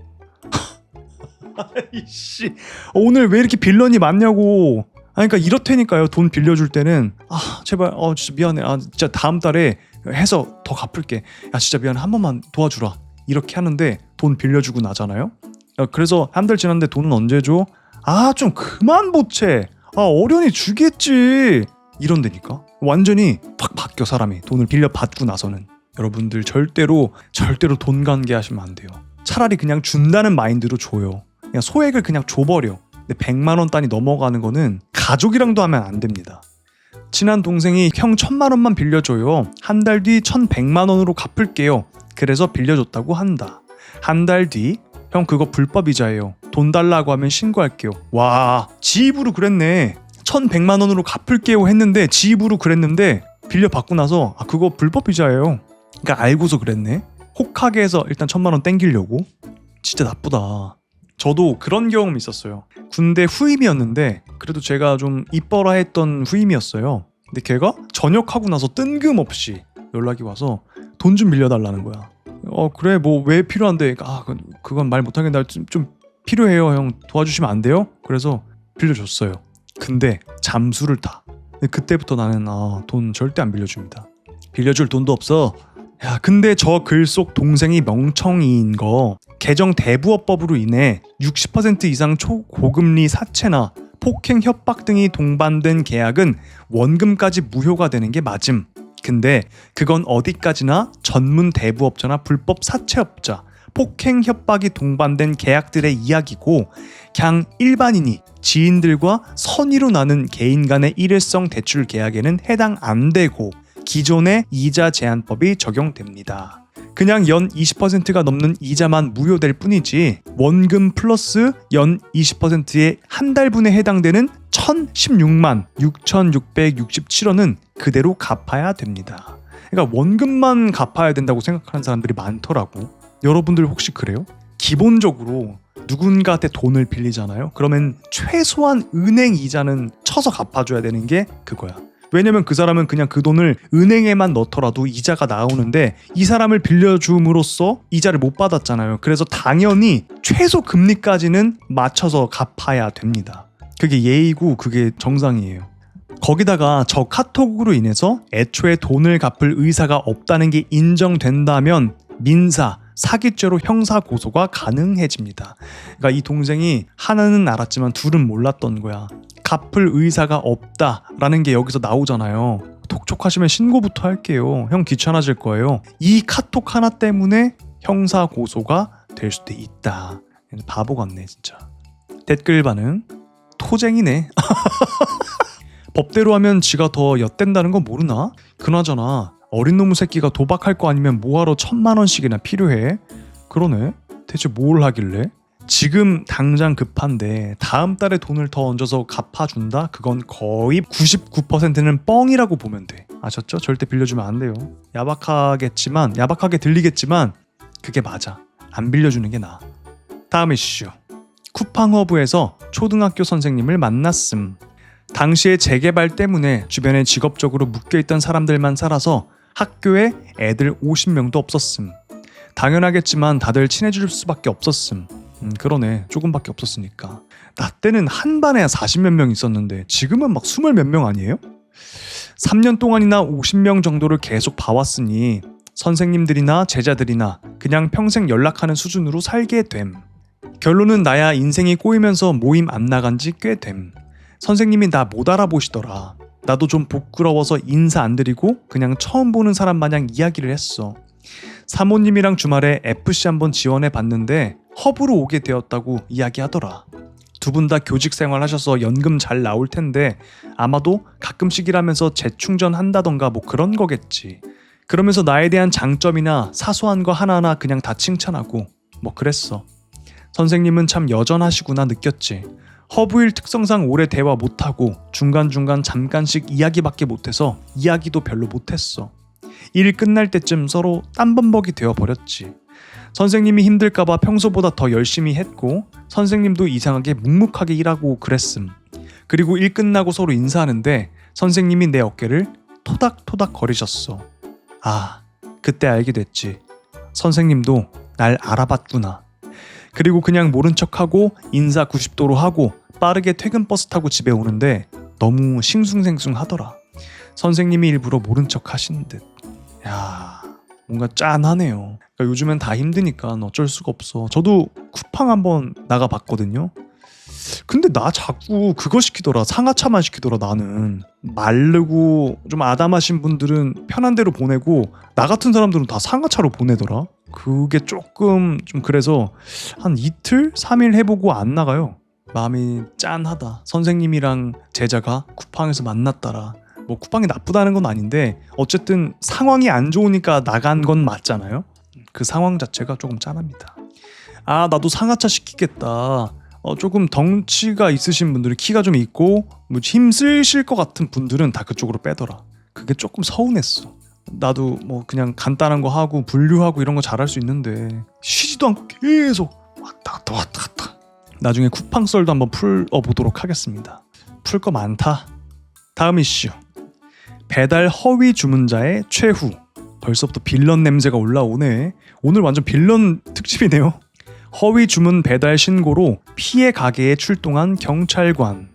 아이씨, 오늘 왜 이렇게 빌런이 많냐고. 그러니까 이렇다니까요. 돈 빌려줄 때는 제발 진짜 미안해. 진짜 다음 달에 해서 더 갚을게. 야 진짜 미안해. 한 번만 도와주라. 이렇게 하는데 돈 빌려주고 나잖아요. 그래서 한 달 지났는데 돈은 언제 줘? 좀 그만 보채. 어련히 주겠지. 이런다니까. 완전히 확 바뀌어 사람이. 돈을 빌려 받고 나서는. 여러분들 절대로 돈 관계 하시면 안 돼요. 차라리 그냥 준다는 마인드로 줘요. 그냥 소액을 그냥 줘버려. 근데 100만 원 단위 넘어가는 거는 가족이랑도 하면 안 됩니다. 친한 동생이 형 1000만 원만 빌려줘요. 한 달 뒤 1100만 원으로 갚을게요. 그래서 빌려줬다고 한다. 한 달 뒤 형 그거 불법 이자예요. 돈 달라고 하면 신고할게요. 와, 지 입으로 그랬네. 1100만 원으로 갚을게요 했는데 지 입으로 그랬는데 빌려받고 나서 그거 불법 이자예요. 그러니까 알고서 그랬네. 혹하게 해서 일단 1000만 원 땡기려고. 진짜 나쁘다. 저도 그런 경험이 있었어요. 군대 후임이었는데 그래도 제가 좀 이뻐라 했던 후임이었어요. 근데 걔가 전역하고 나서 뜬금없이 연락이 와서 돈 좀 빌려달라는 거야. 그래 뭐 왜 필요한데? 그건 말 못하겠는데 좀 필요해요. 형 도와주시면 안 돼요? 그래서 빌려줬어요. 근데 잠수를 타. 근데 그때부터 나는 돈 절대 안 빌려줍니다. 빌려줄 돈도 없어. 야, 근데 저 글 속 동생이 멍청이인 거 개정 대부업법으로 인해 60% 이상 초고금리 사채나 폭행 협박 등이 동반된 계약은 원금까지 무효가 되는 게 맞음. 근데 그건 어디까지나 전문 대부업자나 불법 사채업자, 폭행 협박이 동반된 계약들의 이야기고 그냥 일반인이 지인들과 선의로 나눈 개인 간의 일회성 대출 계약에는 해당 안 되고 기존의 이자 제한법이 적용됩니다. 그냥 연 20%가 넘는 이자만 무효될 뿐이지 원금 플러스 연 20%의 한 달분에 해당되는 1016만 6,667원은 그대로 갚아야 됩니다. 그러니까 원금만 갚아야 된다고 생각하는 사람들이 많더라고. 여러분들 혹시 그래요? 기본적으로 누군가한테 돈을 빌리잖아요. 그러면 최소한 은행 이자는 쳐서 갚아줘야 되는 게 그거야. 왜냐면 그 사람은 그냥 그 돈을 은행에만 넣더라도 이자가 나오는데 이 사람을 빌려줌으로써 이자를 못 받았잖아요. 그래서 당연히 최소 금리까지는 맞춰서 갚아야 됩니다. 그게 예의고 그게 정상이에요. 거기다가 저 카톡으로 인해서 애초에 돈을 갚을 의사가 없다는 게 인정된다면 민사, 사기죄로 형사 고소가 가능해집니다. 그러니까 이 동생이 하나는 알았지만 둘은 몰랐던 거야. 갚을 의사가 없다라는 게 여기서 나오잖아요. 독촉하시면 신고부터 할게요. 형 귀찮아질 거예요. 이 카톡 하나 때문에 형사 고소가 될 수도 있다. 바보 같네 진짜. 댓글 반응 토쟁이네. 법대로 하면 지가 더 엿댄다는 건 모르나? 그나저나 어린 놈의 새끼가 도박할 거 아니면 뭐하러 1000만 원씩이나 필요해? 그러네. 대체 뭘 하길래? 지금 당장 급한데 다음 달에 돈을 더 얹어서 갚아준다? 그건 거의 99%는 뻥이라고 보면 돼. 아셨죠? 절대 빌려주면 안 돼요. 야박하게 들리겠지만 그게 맞아. 안 빌려주는 게 나아. 다음 이슈. 쿠팡허브에서 초등학교 선생님을 만났음. 당시에 재개발 때문에 주변에 직업적으로 묶여있던 사람들만 살아서 학교에 애들 50명도 없었음. 당연하겠지만 다들 친해질 수밖에 없었음. 그러네. 조금밖에 없었으니까. 나 때는 한 반에 40몇 명 있었는데 지금은 막 20 몇 명 아니에요? 3년 동안이나 50명 정도를 계속 봐왔으니 선생님들이나 제자들이나 그냥 평생 연락하는 수준으로 살게 됨. 결론은 나야 인생이 꼬이면서 모임 안 나간 지 꽤 됨. 선생님이 나 못 알아보시더라. 나도 좀 부끄러워서 인사 안 드리고 그냥 처음 보는 사람 마냥 이야기를 했어. 사모님이랑 주말에 FC 한번 지원해 봤는데 허브로 오게 되었다고 이야기하더라. 두 분 다 교직 생활하셔서 연금 잘 나올 텐데 아마도 가끔씩 일하면서 재충전한다던가 뭐 그런 거겠지. 그러면서 나에 대한 장점이나 사소한 거 하나하나 그냥 다 칭찬하고 뭐 그랬어. 선생님은 참 여전하시구나 느꼈지. 허브일 특성상 오래 대화 못하고 중간중간 잠깐씩 이야기밖에 못해서 이야기도 별로 못했어. 일 끝날 때쯤 서로 땀범벅이 되어버렸지. 선생님이 힘들까봐 평소보다 더 열심히 했고 선생님도 이상하게 묵묵하게 일하고 그랬음. 그리고 일 끝나고 서로 인사하는데 선생님이 내 어깨를 토닥토닥 거리셨어. 아, 그때 알게 됐지. 선생님도 날 알아봤구나. 그리고 그냥 모른 척하고 인사 90도로 하고 빠르게 퇴근 버스 타고 집에 오는데 너무 싱숭생숭하더라. 선생님이 일부러 모른 척 하신 듯. 야, 뭔가 짠하네요. 그러니까 요즘엔 다 힘드니까 어쩔 수가 없어. 저도 쿠팡 한번 나가봤거든요. 근데 나 자꾸 그거 시키더라. 상하차만 시키더라. 나는 마르고 좀 아담하신 분들은 편한 대로 보내고 나 같은 사람들은 다 상하차로 보내더라. 그게 조금 좀 그래서 한 이틀? 3일 해보고 안 나가요. 마음이 짠하다. 선생님이랑 제자가 쿠팡에서 만났더라. 뭐 쿠팡이 나쁘다는 건 아닌데 어쨌든 상황이 안 좋으니까 나간 건 맞잖아요. 그 상황 자체가 조금 짠합니다. 아, 나도 상하차 시키겠다. 조금 덩치가 있으신 분들은 키가 좀 있고 뭐 힘 쓰실 것 같은 분들은 다 그쪽으로 빼더라. 그게 조금 서운했어. 나도 뭐 그냥 간단한 거 하고 분류하고 이런 거 잘할 수 있는데 쉬지도 않고 계속 왔다 갔다. 나중에 쿠팡 썰도 한번 풀어보도록 하겠습니다. 풀 거 많다. 다음 이슈. 배달 허위 주문자의 최후. 벌써부터 빌런 냄새가 올라오네. 오늘 완전 빌런 특집이네요. 허위 주문 배달 신고로 피해 가게에 출동한 경찰관.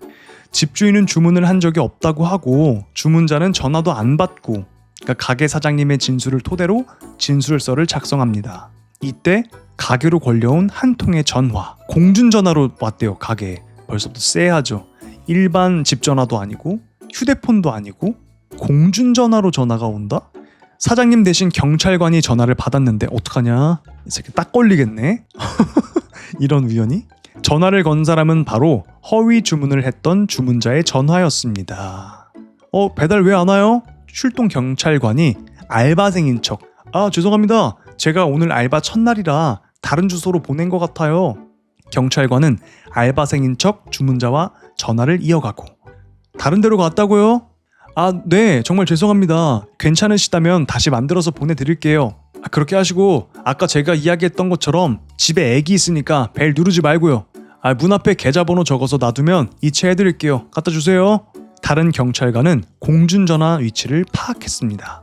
집주인은 주문을 한 적이 없다고 하고 주문자는 전화도 안 받고, 그러니까 가게 사장님의 진술을 토대로 진술서를 작성합니다. 이때 가게로 걸려온 한 통의 전화, 공중전화로 왔대요. 가게에. 벌써부터 쎄하죠. 일반 집전화도 아니고 휴대폰도 아니고 공중전화로 전화가 온다? 사장님 대신 경찰관이 전화를 받았는데 어떡하냐? 이 새끼 딱 걸리겠네? 이런 우연이? 전화를 건 사람은 바로 허위 주문을 했던 주문자의 전화였습니다. 배달 왜 안 와요? 출동 경찰관이 알바생인 척. 아, 죄송합니다. 제가 오늘 알바 첫날이라 다른 주소로 보낸 것 같아요. 경찰관은 알바생인 척 주문자와 전화를 이어가고, 다른 데로 갔다고요? 아, 네, 정말 죄송합니다. 괜찮으시다면 다시 만들어서 보내드릴게요. 그렇게 하시고 아까 제가 이야기했던 것처럼 집에 애기 있으니까 벨 누르지 말고요. 문 앞에 계좌번호 적어서 놔두면 이체해드릴게요. 갖다 주세요. 다른 경찰관은 공중전화 위치를 파악했습니다.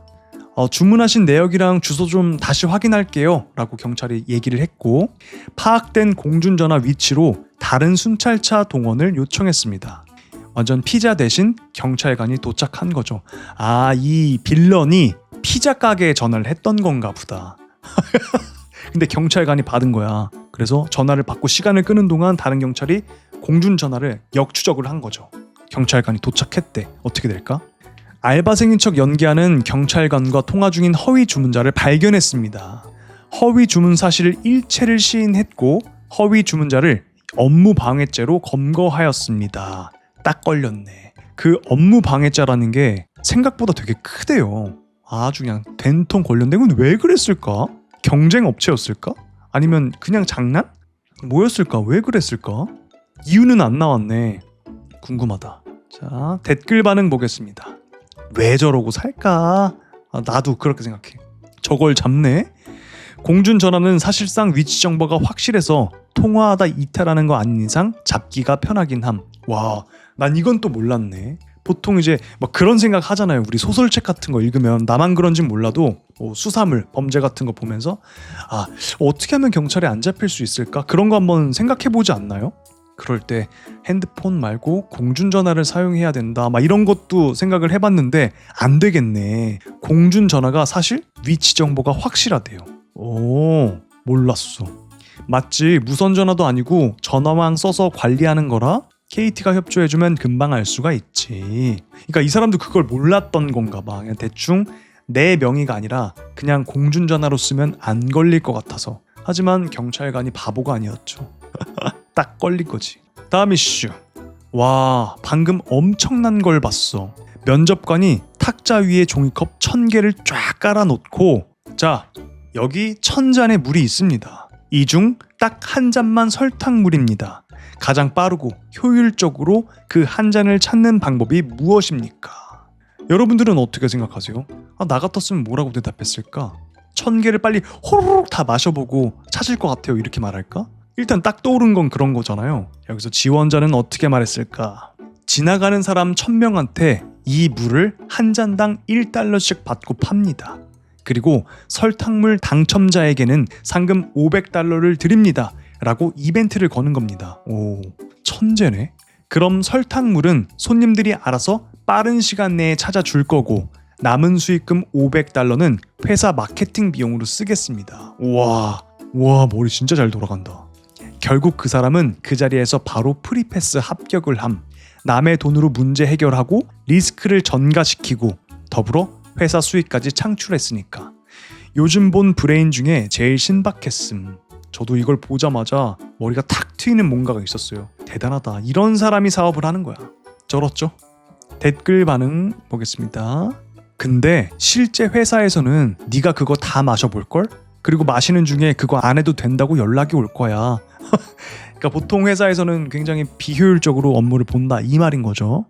주문하신 내역이랑 주소 좀 다시 확인할게요 라고 경찰이 얘기를 했고, 파악된 공중전화 위치로 다른 순찰차 동원을 요청했습니다. 완전 피자 대신 경찰관이 도착한 거죠. 아, 이 빌런이 피자 가게에 전화를 했던 건가 보다. 근데 경찰관이 받은 거야. 그래서 전화를 받고 시간을 끄는 동안 다른 경찰이 공중전화를 역추적을 한 거죠. 경찰관이 도착했대. 어떻게 될까? 알바생인 척 연기하는 경찰관과 통화 중인 허위 주문자를 발견했습니다. 허위 주문 사실을 일체를 시인했고 허위 주문자를 업무 방해죄로 검거하였습니다. 딱 걸렸네. 그 업무 방해죄라는 게 생각보다 되게 크대요. 아주 그냥 된통 걸렸는데 이건 왜 그랬을까? 경쟁 업체였을까? 아니면 그냥 장난? 뭐였을까? 왜 그랬을까? 이유는 안 나왔네. 궁금하다. 자, 댓글 반응 보겠습니다. 왜 저러고 살까? 나도 그렇게 생각해. 저걸 잡네? 공중전화는 사실상 위치 정보가 확실해서 통화하다 이탈하는 거 아닌 이상 잡기가 편하긴 함. 와, 난 이건 또 몰랐네. 보통 이제 막 그런 생각 하잖아요. 우리 소설책 같은 거 읽으면 나만 그런진 몰라도 수사물, 범죄 같은 거 보면서 어떻게 하면 경찰에 안 잡힐 수 있을까? 그런 거 한번 생각해보지 않나요? 그럴 때 핸드폰 말고 공중전화를 사용해야 된다 막 이런 것도 생각을 해봤는데 안 되겠네. 공중전화가 사실 위치 정보가 확실하대요. 오, 몰랐어. 맞지, 무선전화도 아니고 전화망 써서 관리하는 거라 KT가 협조해주면 금방 알 수가 있지. 그러니까 이 사람도 그걸 몰랐던 건가 봐. 그냥 대충 내 명의가 아니라 그냥 공중전화로 쓰면 안 걸릴 것 같아서. 하지만 경찰관이 바보가 아니었죠. 딱 걸린 거지. 다음 이슈. 와, 방금 엄청난 걸 봤어. 면접관이 탁자 위에 종이컵 1000개를 쫙 깔아놓고, 자, 여기 1000잔의 물이 있습니다. 이 중 딱 한 잔만 설탕물입니다. 가장 빠르고 효율적으로 그 한 잔을 찾는 방법이 무엇입니까? 여러분들은 어떻게 생각하세요? 나 같았으면 뭐라고 대답했을까? 1000개를 빨리 호로록 다 마셔보고 찾을 것 같아요 이렇게 말할까? 일단 딱 떠오른 건 그런 거잖아요. 여기서 지원자는 어떻게 말했을까? 지나가는 사람 1000명한테 이 물을 한 잔당 1달러씩 받고 팝니다. 그리고 설탕물 당첨자에게는 상금 500달러를 드립니다 라고 이벤트를 거는 겁니다. 오, 천재네. 그럼 설탕물은 손님들이 알아서 빠른 시간 내에 찾아줄 거고 남은 수익금 500달러는 회사 마케팅 비용으로 쓰겠습니다. 우와, 머리 진짜 잘 돌아간다. 결국 그 사람은 그 자리에서 바로 프리패스 합격을 함. 남의 돈으로 문제 해결하고 리스크를 전가시키고 더불어 회사 수익까지 창출했으니까. 요즘 본 브레인 중에 제일 신박했음. 저도 이걸 보자마자 머리가 탁 트이는 뭔가가 있었어요. 대단하다. 이런 사람이 사업을 하는 거야. 쩔었죠? 댓글 반응 보겠습니다. 근데 실제 회사에서는 네가 그거 다 마셔볼걸? 그리고 마시는 중에 그거 안 해도 된다고 연락이 올 거야. 그러니까 보통 회사에서는 굉장히 비효율적으로 업무를 본다 이 말인 거죠.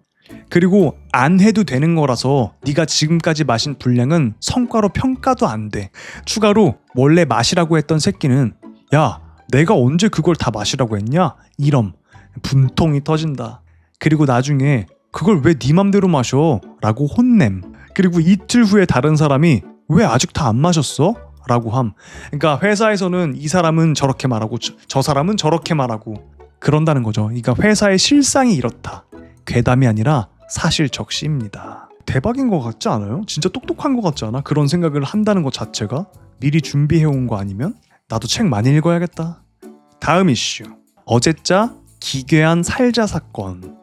그리고 안 해도 되는 거라서 네가 지금까지 마신 분량은 성과로 평가도 안 돼. 추가로 원래 마시라고 했던 새끼는 야 내가 언제 그걸 다 마시라고 했냐? 이럼 분통이 터진다. 그리고 나중에 그걸 왜 네 맘대로 마셔? 라고 혼냄. 그리고 이틀 후에 다른 사람이 왜 아직 다 안 마셨어? 라고 함. 그러니까 회사에서는 이 사람은 저렇게 말하고 저 사람은 저렇게 말하고 그런다는 거죠. 그러니까 회사의 실상이 이렇다. 괴담이 아니라 사실적시입니다. 대박인 것 같지 않아요? 진짜 똑똑한 것 같지 않아? 그런 생각을 한다는 것 자체가 미리 준비해온 거 아니면? 나도 책 많이 읽어야겠다. 다음 이슈. 어제자 기괴한 살자 사건.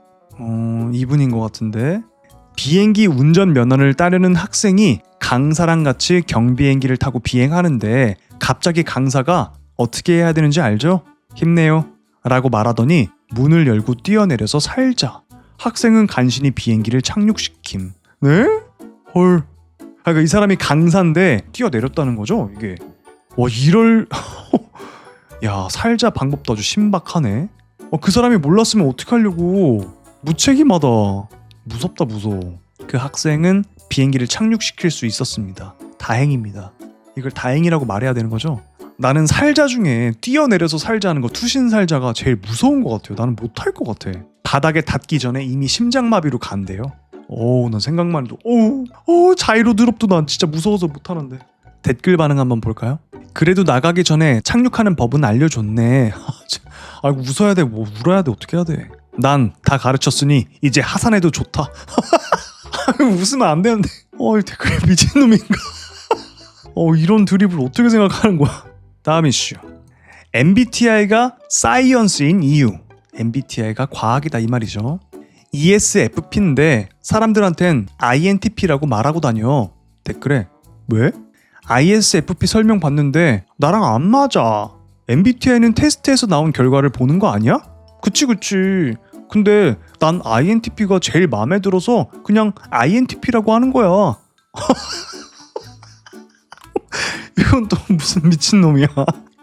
이분인 것 같은데 비행기 운전면허를 따려는 학생이 강사랑 같이 경비행기를 타고 비행하는데 갑자기 강사가 어떻게 해야 되는지 알죠? 힘내요 라고 말하더니 문을 열고 뛰어내려서 살자. 학생은 간신히 비행기를 착륙시킴. 네? 헐. 그러니까 이 사람이 강사인데 뛰어내렸다는 거죠 이게. 와 이럴 야 살자 방법도 아주 신박하네. 그 사람이 몰랐으면 어떡하려고. 무책임하다. 무섭다 무서워. 그 학생은 비행기를 착륙시킬 수 있었습니다. 다행입니다. 이걸 다행이라고 말해야 되는 거죠? 나는 살자 중에 뛰어내려서 살자하는 거 투신살자가 제일 무서운 것 같아요. 나는 못할 것 같아. 바닥에 닿기 전에 이미 심장마비로 간대요. 난 생각만 해도 자이로 드롭도 난 진짜 무서워서 못하는데. 댓글 반응 한번 볼까요? 그래도 나가기 전에 착륙하는 법은 알려줬네. 아이고 웃어야 돼. 뭐 울어야 돼. 어떻게 해야 돼. 난 다 가르쳤으니 이제 하산해도 좋다. 웃으면 안 되는데. 댓글 미친놈인가. 이런 드립을 어떻게 생각하는 거야. 다음 이슈. MBTI가 사이언스인 이유. MBTI가 과학이다 이 말이죠. ESFP인데 사람들한텐 INTP라고 말하고 다녀. 댓글에 왜? ISFP 설명 봤는데 나랑 안 맞아. MBTI는 테스트에서 나온 결과를 보는 거 아니야? 그치. 근데 난 INTP가 제일 마음에 들어서 그냥 INTP라고 하는 거야. 이건 또 무슨 미친놈이야.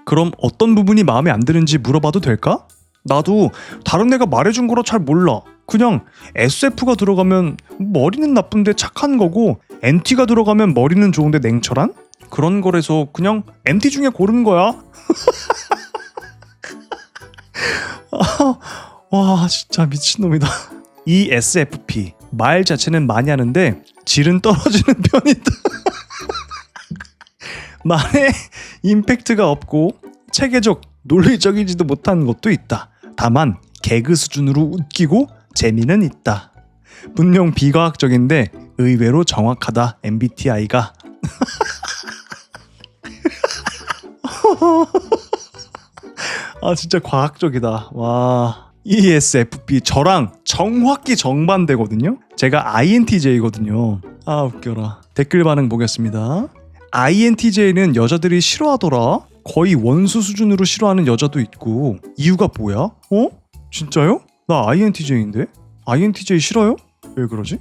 그럼 어떤 부분이 마음에 안 드는지 물어봐도 될까? 나도 다른 애가 말해준 거라 잘 몰라. 그냥 SF가 들어가면 머리는 나쁜데 착한 거고 NT가 들어가면 머리는 좋은데 냉철한? 그런 거라서 그냥 MT 중에 고르는 거야. 와 진짜 미친놈이다. ESFP 말 자체는 많이 하는데 질은 떨어지는 편이다. 말에 임팩트가 없고 체계적 논리적이지도 못한 것도 있다. 다만 개그 수준으로 웃기고 재미는 있다. 분명 비과학적인데 의외로 정확하다. MBTI가. 아 진짜 과학적이다. 와. ESFP 저랑 정확히 정반대거든요. 제가 INTJ거든요. 아 웃겨라. 댓글 반응 보겠습니다. INTJ는 여자들이 싫어하더라. 거의 원수 수준으로 싫어하는 여자도 있고. 이유가 뭐야? 진짜요? 나 INTJ인데? INTJ 싫어요? 왜 그러지?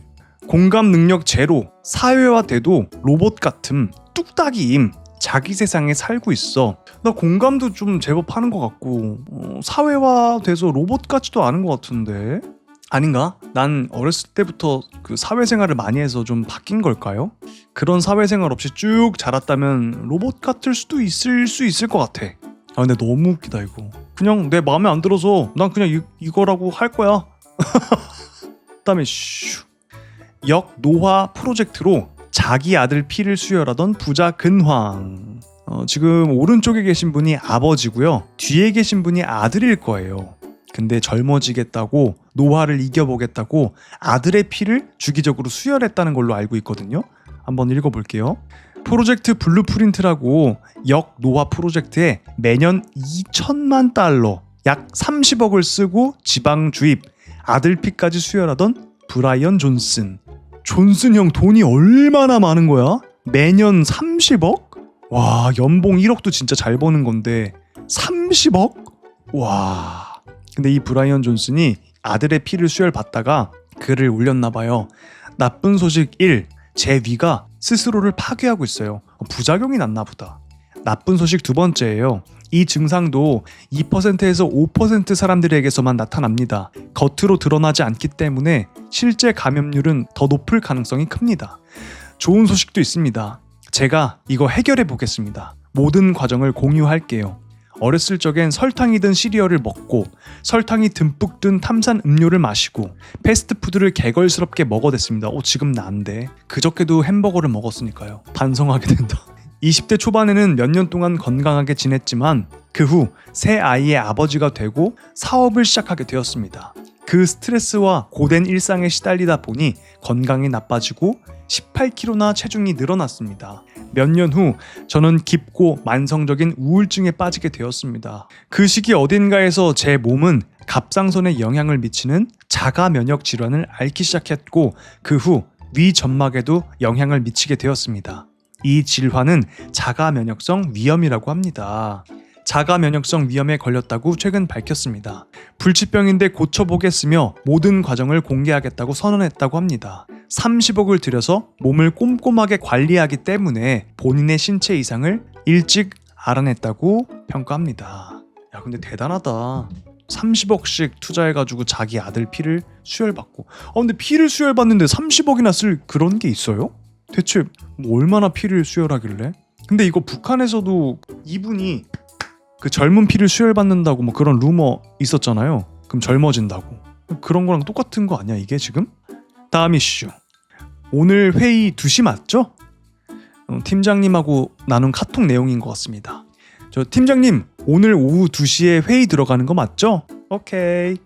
공감 능력 제로. 사회화돼도 로봇 같음. 뚝딱이임. 자기 세상에 살고 있어. 나 공감도 좀 제법 하는 것 같고 사회화돼서 로봇 같지도 않은 것 같은데. 아닌가? 난 어렸을 때부터 그 사회생활을 많이 해서 좀 바뀐 걸까요? 그런 사회생활 없이 쭉 자랐다면 로봇 같을 수도 있을 것 같아. 근데 너무 웃기다 이거. 그냥 내 마음에 안 들어서 난 그냥 이거라고 할 거야. 그다음에 역노화 프로젝트로 자기 아들 피를 수혈하던 부자 근황. 지금 오른쪽에 계신 분이 아버지고요. 뒤에 계신 분이 아들일 거예요. 근데 젊어지겠다고 노화를 이겨보겠다고 아들의 피를 주기적으로 수혈했다는 걸로 알고 있거든요. 한번 읽어볼게요. 프로젝트 블루프린트라고 역노화 프로젝트에 매년 2천만 달러 약 30억을 쓰고 지방 주입 아들 피까지 수혈하던 브라이언 존슨. 존슨 형 돈이 얼마나 많은 거야? 매년 30억? 와 연봉 1억도 진짜 잘 버는 건데 30억? 와. 근데 이 브라이언 존슨이 아들의 피를 수혈받다가 글을 올렸나봐요. 나쁜 소식 1. 제 위가 스스로를 파괴하고 있어요. 부작용이 났나 보다. 나쁜 소식 두 번째예요. 이 증상도 2%에서 5% 사람들에게서만 나타납니다. 겉으로 드러나지 않기 때문에 실제 감염률은 더 높을 가능성이 큽니다. 좋은 소식도 있습니다. 제가 이거 해결해 보겠습니다. 모든 과정을 공유할게요. 어렸을 적엔 설탕이 든 시리얼을 먹고 설탕이 듬뿍 든 탄산 음료를 마시고 패스트푸드를 개걸스럽게 먹어댔습니다. 지금 난데 그저께도 햄버거를 먹었으니까요. 반성하게 된다. 20대 초반에는 몇 년 동안 건강하게 지냈지만 그 후 새 아이의 아버지가 되고 사업을 시작하게 되었습니다. 그 스트레스와 고된 일상에 시달리다 보니 건강이 나빠지고 18kg나 체중이 늘어났습니다. 몇 년 후 저는 깊고 만성적인 우울증에 빠지게 되었습니다. 그 시기 어딘가에서 제 몸은 갑상선에 영향을 미치는 자가 면역 질환을 앓기 시작했고 그 후 위 점막에도 영향을 미치게 되었습니다. 이 질환은 자가 면역성 위염이라고 합니다. 자가 면역성 위염에 걸렸다고 최근 밝혔습니다. 불치병인데 고쳐보겠으며 모든 과정을 공개하겠다고 선언했다고 합니다. 30억을 들여서 몸을 꼼꼼하게 관리하기 때문에 본인의 신체 이상을 일찍 알아냈다고 평가합니다. 야, 근데 대단하다. 30억씩 투자해가지고 자기 아들 피를 수혈받고. 근데 피를 수혈받는데 30억이나 쓸 그런 게 있어요? 대체 뭐 얼마나 피를 수혈하길래? 근데 이거 북한에서도 이분이 그 젊은 피를 수혈받는다고 뭐 그런 루머 있었잖아요. 그럼 젊어진다고. 그런 거랑 똑같은 거 아니야 이게 지금? 다음 이슈. 오늘 회의 2시 맞죠? 팀장님하고 나눈 카톡 내용인 것 같습니다. 저 팀장님 오늘 오후 2시에 회의 들어가는 거 맞죠? 오케이.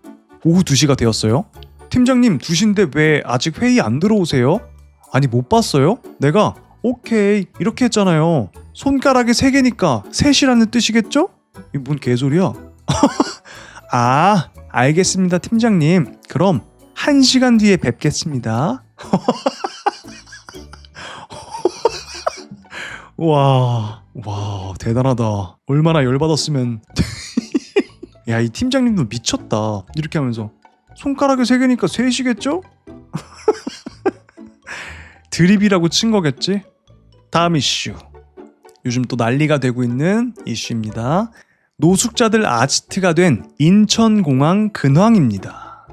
오후 2시가 되었어요. 팀장님 2시인데 왜 아직 회의 안 들어오세요? 아니 못 봤어요? 내가 오케이 이렇게 했잖아요. 손가락이 3개니까 3시라는 뜻이겠죠? 이 뭔 개소리야? 아 알겠습니다 팀장님. 그럼 1시간 뒤에 뵙겠습니다. 와 대단하다. 얼마나 열받았으면. 야, 이 팀장님도 미쳤다. 이렇게 하면서 손가락이 3개니까 3시겠죠? 드립이라고 친 거겠지? 다음 이슈. 요즘 또 난리가 되고 있는 이슈입니다. 노숙자들 아지트가 된 인천공항 근황입니다.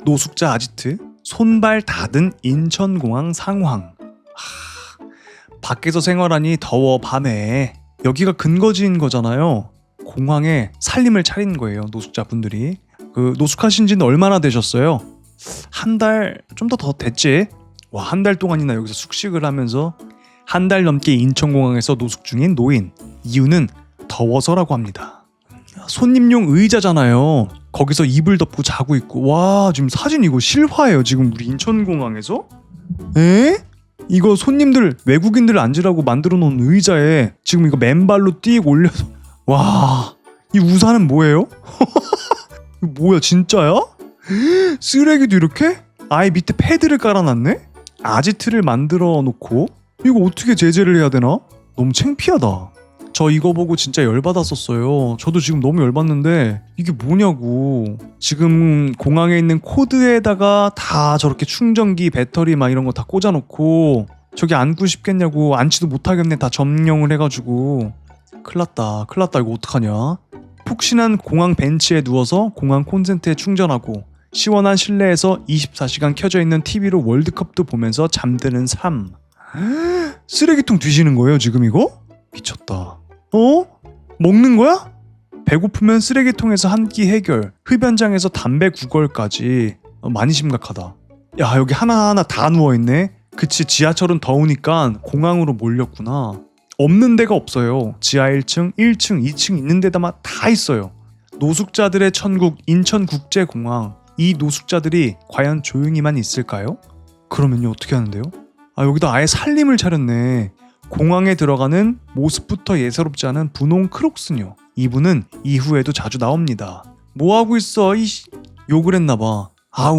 노숙자 아지트, 손발 닫은 인천공항 상황. 밖에서 생활하니 더워 밤에. 여기가 근거지인 거잖아요. 공항에 살림을 차린 거예요, 노숙자분들이. 그 노숙하신 지는 얼마나 되셨어요? 한 달 좀 더 됐지? 와, 한 달 동안이나 여기서 숙식을 하면서 한 달 넘게 인천공항에서 노숙 중인 노인. 이유는 더워서라고 합니다. 손님용 의자잖아요. 거기서 이불 덮고 자고 있고. 와, 지금 사진 이거 실화예요. 지금 우리 인천공항에서? 에? 이거 손님들 외국인들 앉으라고 만들어 놓은 의자에 지금 이거 맨발로 띡 올려서. 와, 이 우산은 뭐예요? 이거 뭐야, 진짜야? 쓰레기도 이렇게? 아예 밑에 패드를 깔아놨네? 아지트를 만들어 놓고. 이거 어떻게 제재를 해야 되나? 너무 창피하다. 저 이거 보고 진짜 열받았었어요. 저도 지금 너무 열받는데 이게 뭐냐고. 지금 공항에 있는 코드에다가 다 저렇게 충전기, 배터리 막 이런 거 다 꽂아놓고 저기 앉고 싶겠냐고. 앉지도 못하겠네. 다 점령을 해가지고. 큰일났다. 이거 어떡하냐. 푹신한 공항 벤치에 누워서 공항 콘센트에 충전하고 시원한 실내에서 24시간 켜져 있는 TV로 월드컵도 보면서 잠드는 삶. 쓰레기통 뒤지는 거예요 지금 이거? 미쳤다. 먹는 거야? 배고프면 쓰레기통에서 한 끼 해결, 흡연장에서 담배 구걸까지. 많이 심각하다. 야, 여기 하나하나 다 누워있네. 그치, 지하철은 더우니까 공항으로 몰렸구나. 없는 데가 없어요. 지하 1층, 1층, 2층 있는 데다만 다 있어요. 노숙자들의 천국 인천국제공항. 이 노숙자들이 과연 조용히만 있을까요? 그러면요 어떻게 하는데요? 여기다 아예 살림을 차렸네. 공항에 들어가는 모습부터 예사롭지 않은 분홍 크록스녀. 이분은 이후에도 자주 나옵니다. 뭐하고 있어? 욕을 했나봐.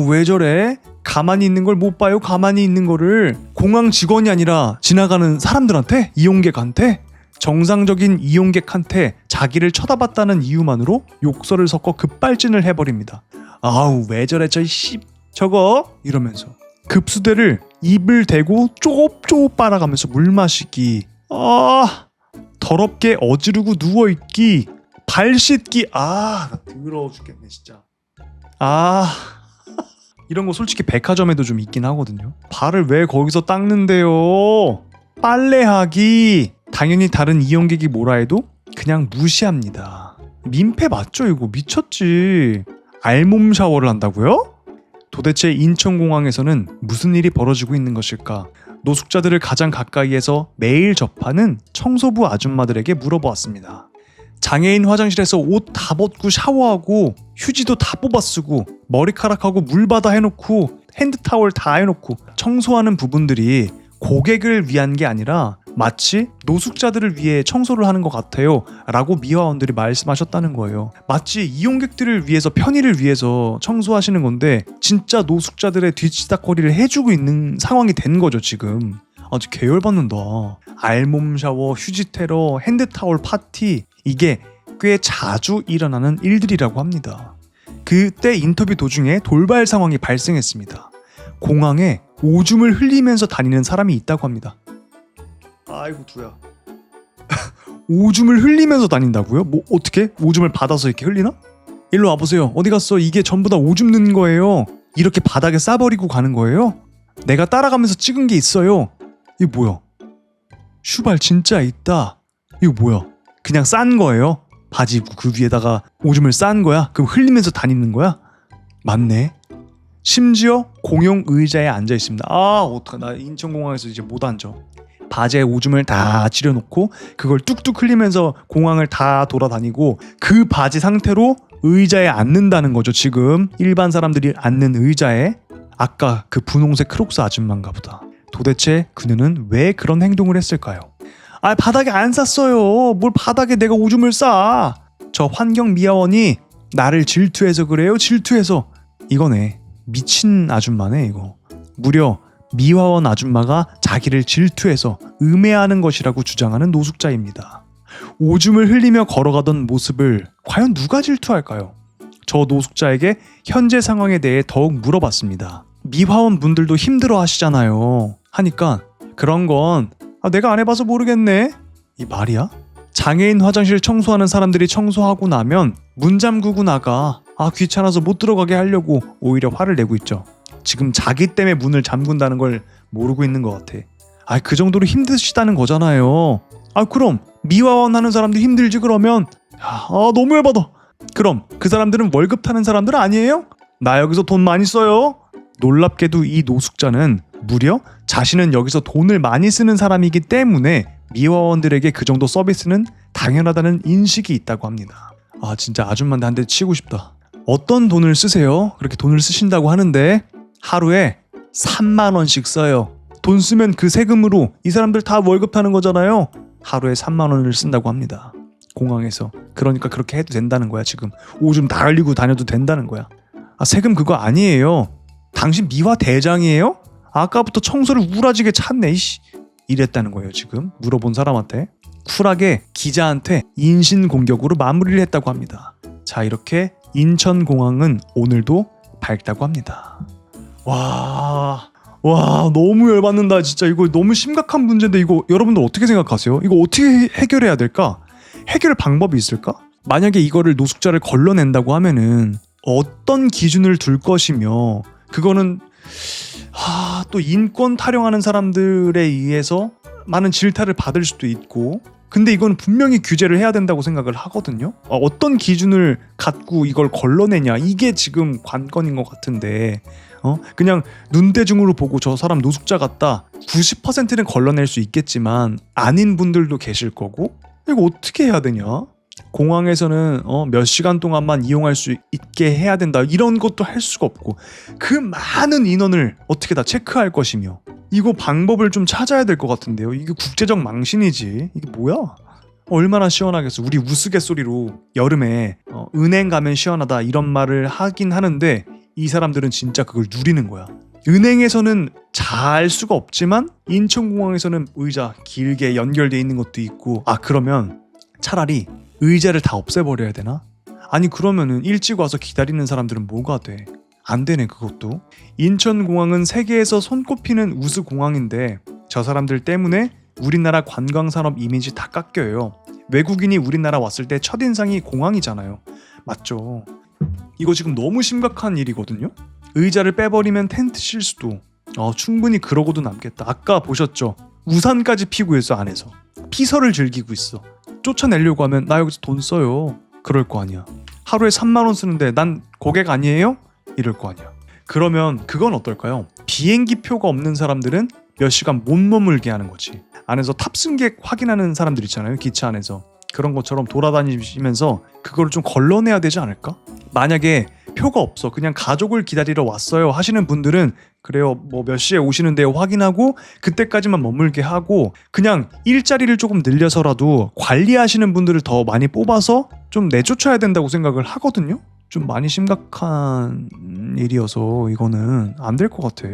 왜 저래? 가만히 있는 걸 못 봐요? 가만히 있는 거를. 공항 직원이 아니라 지나가는 사람들한테? 이용객한테? 정상적인 이용객한테 자기를 쳐다봤다는 이유만으로 욕설을 섞어 급발진을 해버립니다. 아우 왜 저래 저거 이러면서 급수대를 입을 대고 쪼급쪼급 빨아가면서 물 마시기, 더럽게 어지르고 누워있기, 발 씻기, 나 더러워 죽겠네 진짜. 이런 거 솔직히 백화점에도 좀 있긴 하거든요. 발을 왜 거기서 닦는데요? 빨래하기. 당연히 다른 이용객이 뭐라 해도 그냥 무시합니다. 민폐 맞죠 이거? 미쳤지. 알몸 샤워를 한다고요? 도대체 인천공항에서는 무슨 일이 벌어지고 있는 것일까? 노숙자들을 가장 가까이에서 매일 접하는 청소부 아줌마들에게 물어보았습니다. 장애인 화장실에서 옷 다 벗고 샤워하고 휴지도 다 뽑아 쓰고 머리카락하고 물 받아 해놓고 핸드타월 다 해놓고 청소하는 부분들이 고객을 위한 게 아니라 마치 노숙자들을 위해 청소를 하는 것 같아요 라고 미화원들이 말씀하셨다는 거예요. 마치 이용객들을 위해서, 편의를 위해서 청소하시는 건데 진짜 노숙자들의 뒤치다거리를 해주고 있는 상황이 된 거죠 지금. 아주 계열받는다. 알몸 샤워, 휴지 테러, 핸드타월 파티, 이게 꽤 자주 일어나는 일들이라고 합니다. 그때 인터뷰 도중에 돌발 상황이 발생했습니다. 공항에 오줌을 흘리면서 다니는 사람이 있다고 합니다. 아이고 두야. 오줌을 흘리면서 다닌다고요? 뭐 어떻게? 오줌을 받아서 이렇게 흘리나? 일로 와보세요. 어디 갔어? 이게 전부 다 오줌 넣은 거예요. 이렇게 바닥에 싸버리고 가는 거예요? 내가 따라가면서 찍은 게 있어요. 이거 뭐야? 슈발 진짜 있다. 이거 뭐야? 그냥 싼 거예요? 바지 입고 그 위에다가 오줌을 싼 거야? 그럼 흘리면서 다니는 거야? 맞네. 심지어 공용 의자에 앉아 있습니다. 어떡하, 나 인천공항에서 이제 못 앉아. 바지에 오줌을 다 지려놓고 그걸 뚝뚝 흘리면서 공항을 다 돌아다니고 그 바지 상태로 의자에 앉는다는 거죠. 지금 일반 사람들이 앉는 의자에. 아까 그 분홍색 크록스 아줌마인가 보다. 도대체 그녀는 왜 그런 행동을 했을까요? 바닥에 안 쌌어요. 뭘 바닥에 내가 오줌을 싸. 저 환경미화원이 나를 질투해서 그래요. 질투해서. 이거네. 미친 아줌마네 이거. 무려 미화원 아줌마가 자기를 질투해서 음해하는 것이라고 주장하는 노숙자입니다. 오줌을 흘리며 걸어가던 모습을 과연 누가 질투할까요? 저 노숙자에게 현재 상황에 대해 더욱 물어봤습니다. 미화원 분들도 힘들어 하시잖아요. 하니까 그런 건 내가 안 해봐서 모르겠네. 이 말이야? 장애인 화장실 청소하는 사람들이 청소하고 나면 문 잠그고 나가. 귀찮아서 못 들어가게 하려고 오히려 화를 내고 있죠. 지금 자기 때문에 문을 잠근다는 걸 모르고 있는 것 같아. 그 정도로 힘드시다는 거잖아요. 그럼 미화원 하는 사람들 힘들지 그러면. 너무 열받아. 그럼 그 사람들은 월급 타는 사람들 아니에요? 나 여기서 돈 많이 써요. 놀랍게도 이 노숙자는 무려 자신은 여기서 돈을 많이 쓰는 사람이기 때문에 미화원들에게 그 정도 서비스는 당연하다는 인식이 있다고 합니다. 진짜 아줌마한테 한 대 치고 싶다. 어떤 돈을 쓰세요? 그렇게 돈을 쓰신다고 하는데 하루에 3만 원씩 써요. 돈 쓰면 그 세금으로 이 사람들 다 월급 타는 거잖아요. 하루에 3만 원을 쓴다고 합니다. 공항에서. 그러니까 그렇게 해도 된다는 거야 지금. 오줌 다 흘리고 다녀도 된다는 거야. 세금 그거 아니에요. 당신 미화 대장이에요? 아까부터 청소를 우라지게 찾네 이씨. 이랬다는 거예요 지금. 물어본 사람한테. 쿨하게 기자한테 인신공격으로 마무리를 했다고 합니다. 자, 이렇게 인천공항은 오늘도 밝다고 합니다. 와 너무 열받는다 진짜. 이거 너무 심각한 문제인데 이거 여러분들 어떻게 생각하세요? 이거 어떻게 해결해야 될까? 해결 방법이 있을까? 만약에 이거를 노숙자를 걸러낸다고 하면은 어떤 기준을 둘 것이며, 그거는 또 인권 타령하는 사람들에 의해서 많은 질타를 받을 수도 있고, 근데 이건 분명히 규제를 해야 된다고 생각을 하거든요. 어떤 기준을 갖고 이걸 걸러내냐, 이게 지금 관건인 것 같은데 그냥 눈대중으로 보고 저 사람 노숙자 같다 90%는 걸러낼 수 있겠지만 아닌 분들도 계실 거고, 이거 어떻게 해야 되냐? 공항에서는 몇 시간 동안만 이용할 수 있게 해야 된다, 이런 것도 할 수가 없고, 그 많은 인원을 어떻게 다 체크할 것이며, 이거 방법을 좀 찾아야 될 것 같은데요. 이게 국제적 망신이지. 이게 뭐야? 얼마나 시원하겠어. 우리 우스갯소리로 여름에 은행 가면 시원하다 이런 말을 하긴 하는데 이 사람들은 진짜 그걸 누리는 거야. 은행에서는 잘 수가 없지만 인천공항에서는 의자 길게 연결돼 있는 것도 있고, 그러면 차라리 의자를 다 없애버려야 되나? 아니 그러면은 일찍 와서 기다리는 사람들은 뭐가 돼? 안 되네 그것도. 인천공항은 세계에서 손꼽히는 우수공항인데 저 사람들 때문에 우리나라 관광산업 이미지 다 깎여요. 외국인이 우리나라 왔을 때 첫인상이 공항이잖아요. 맞죠? 이거 지금 너무 심각한 일이거든요. 의자를 빼버리면 텐트 실수도. 충분히 그러고도 남겠다. 아까 보셨죠? 우산까지 피고 있어 안에서. 피서를 즐기고 있어. 쫓아내려고 하면 나 여기서 돈 써요. 그럴 거 아니야. 하루에 3만 원 쓰는데 난 고객 아니에요? 이럴 거 아니야. 그러면 그건 어떨까요? 비행기 표가 없는 사람들은 몇 시간 못 머물게 하는 거지. 안에서 탑승객 확인하는 사람들 있잖아요. 기차 안에서. 그런 것처럼 돌아다니시면서 그거를 좀 걸러내야 되지 않을까? 만약에 표가 없어 그냥 가족을 기다리러 왔어요 하시는 분들은 그래요 뭐 몇 시에 오시는데요 확인하고 그때까지만 머물게 하고 그냥 일자리를 조금 늘려서라도 관리하시는 분들을 더 많이 뽑아서 좀 내쫓아야 된다고 생각을 하거든요. 좀 많이 심각한 일이어서 이거는 안 될 것 같아.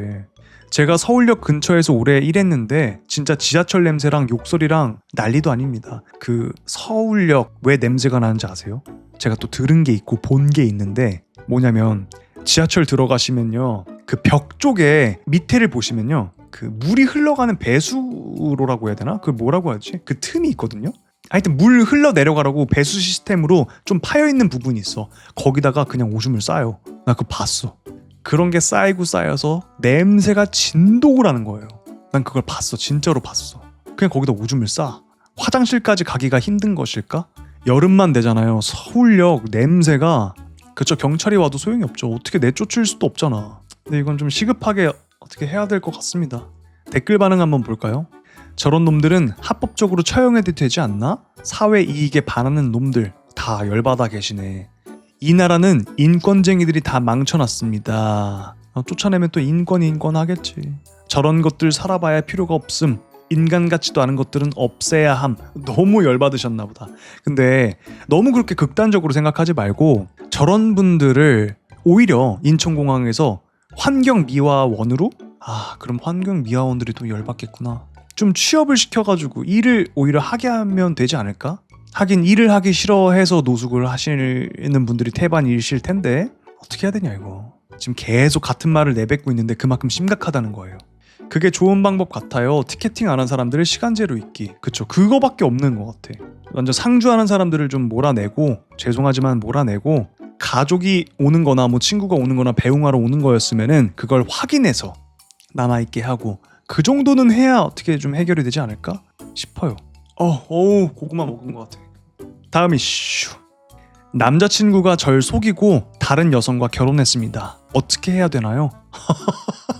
제가 서울역 근처에서 오래 일했는데 진짜 지하철 냄새랑 욕설이랑 난리도 아닙니다. 그 서울역 왜 냄새가 나는지 아세요? 제가 또 들은 게 있고 본 게 있는데 뭐냐면 지하철 들어가시면요 그 벽 쪽에 밑에를 보시면요 그 물이 흘러가는 배수로라고 해야 되나? 그 뭐라고 하지? 그 틈이 있거든요. 하여튼 물 흘러 내려가라고 배수 시스템으로 좀 파여있는 부분이 있어. 거기다가 그냥 오줌을 싸요. 나 그거 봤어. 그런 게 쌓이고 쌓여서 냄새가 진동을 하는 거예요. 난 그걸 봤어. 진짜로 봤어. 그냥 거기다 오줌을 싸. 화장실까지 가기가 힘든 것일까? 여름만 되잖아요. 서울역 냄새가 그쵸 경찰이 와도 소용이 없죠. 어떻게 내쫓을 수도 없잖아. 근데 이건 좀 시급하게 어떻게 해야 될 것 같습니다. 댓글 반응 한번 볼까요? 저런 놈들은 합법적으로 처형해도 되지 않나? 사회 이익에 반하는 놈들 다 열받아 계시네. 이 나라는 인권쟁이들이 다 망쳐놨습니다. 쫓아내면 또 인권 하겠지. 저런 것들 살아봐야 필요가 없음. 인간 같지도 않은 것들은 없애야 함. 너무 열받으셨나 보다. 근데 너무 그렇게 극단적으로 생각하지 말고 저런 분들을 오히려 인천공항에서 환경미화원으로? 그럼 환경미화원들이 또 열받겠구나. 좀 취업을 시켜가지고 일을 오히려 하게 하면 되지 않을까? 하긴 일을 하기 싫어해서 노숙을 하시는 분들이 태반이실 텐데 어떻게 해야 되냐 이거. 지금 계속 같은 말을 내뱉고 있는데 그만큼 심각하다는 거예요. 그게 좋은 방법 같아요. 티켓팅 안 한 사람들을 시간제로 있기. 그쵸 그거밖에 없는 것 같아. 완전 상주하는 사람들을 좀 몰아내고 죄송하지만 몰아내고 가족이 오는 거나 뭐 친구가 오는 거나 배웅하러 오는 거였으면은 그걸 확인해서 남아있게 하고 그 정도는 해야 어떻게 좀 해결이 되지 않을까 싶어요. 고구마 먹은 것 같아. 다음 이슈. 남자친구가 절 속이고 다른 여성과 결혼했습니다. 어떻게 해야 되나요?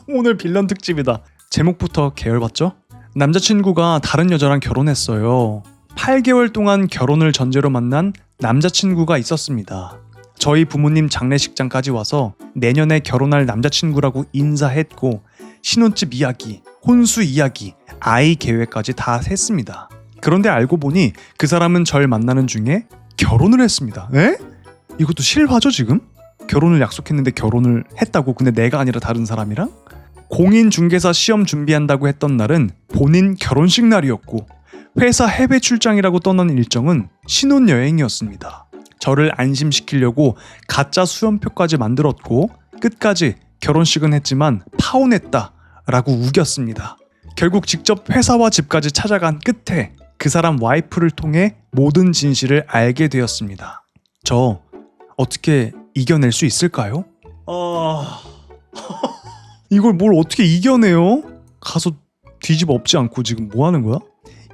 오늘 빌런 특집이다. 제목부터 계열받죠? 남자친구가 다른 여자랑 결혼했어요. 8개월 동안 결혼을 전제로 만난 남자친구가 있었습니다. 저희 부모님 장례식장까지 와서 내년에 결혼할 남자친구라고 인사했고 신혼집 이야기, 혼수 이야기, 아이 계획까지 다 했습니다. 그런데 알고 보니 그 사람은 절 만나는 중에 결혼을 했습니다. 에? 이것도 실화죠 지금? 결혼을 약속했는데 결혼을 했다고? 근데 내가 아니라 다른 사람이랑? 공인중개사 시험 준비한다고 했던 날은 본인 결혼식 날이었고 회사 해외 출장이라고 떠난 일정은 신혼여행이었습니다. 저를 안심시키려고 가짜 수험표까지 만들었고 끝까지 결혼식은 했지만 파혼했다라고 우겼습니다. 결국 직접 회사와 집까지 찾아간 끝에 그 사람 와이프를 통해 모든 진실을 알게 되었습니다. 저 어떻게 이겨낼 수 있을까요? 이걸 뭘 어떻게 이겨내요? 가서 뒤집어 엎지 않고 지금 뭐 하는 거야?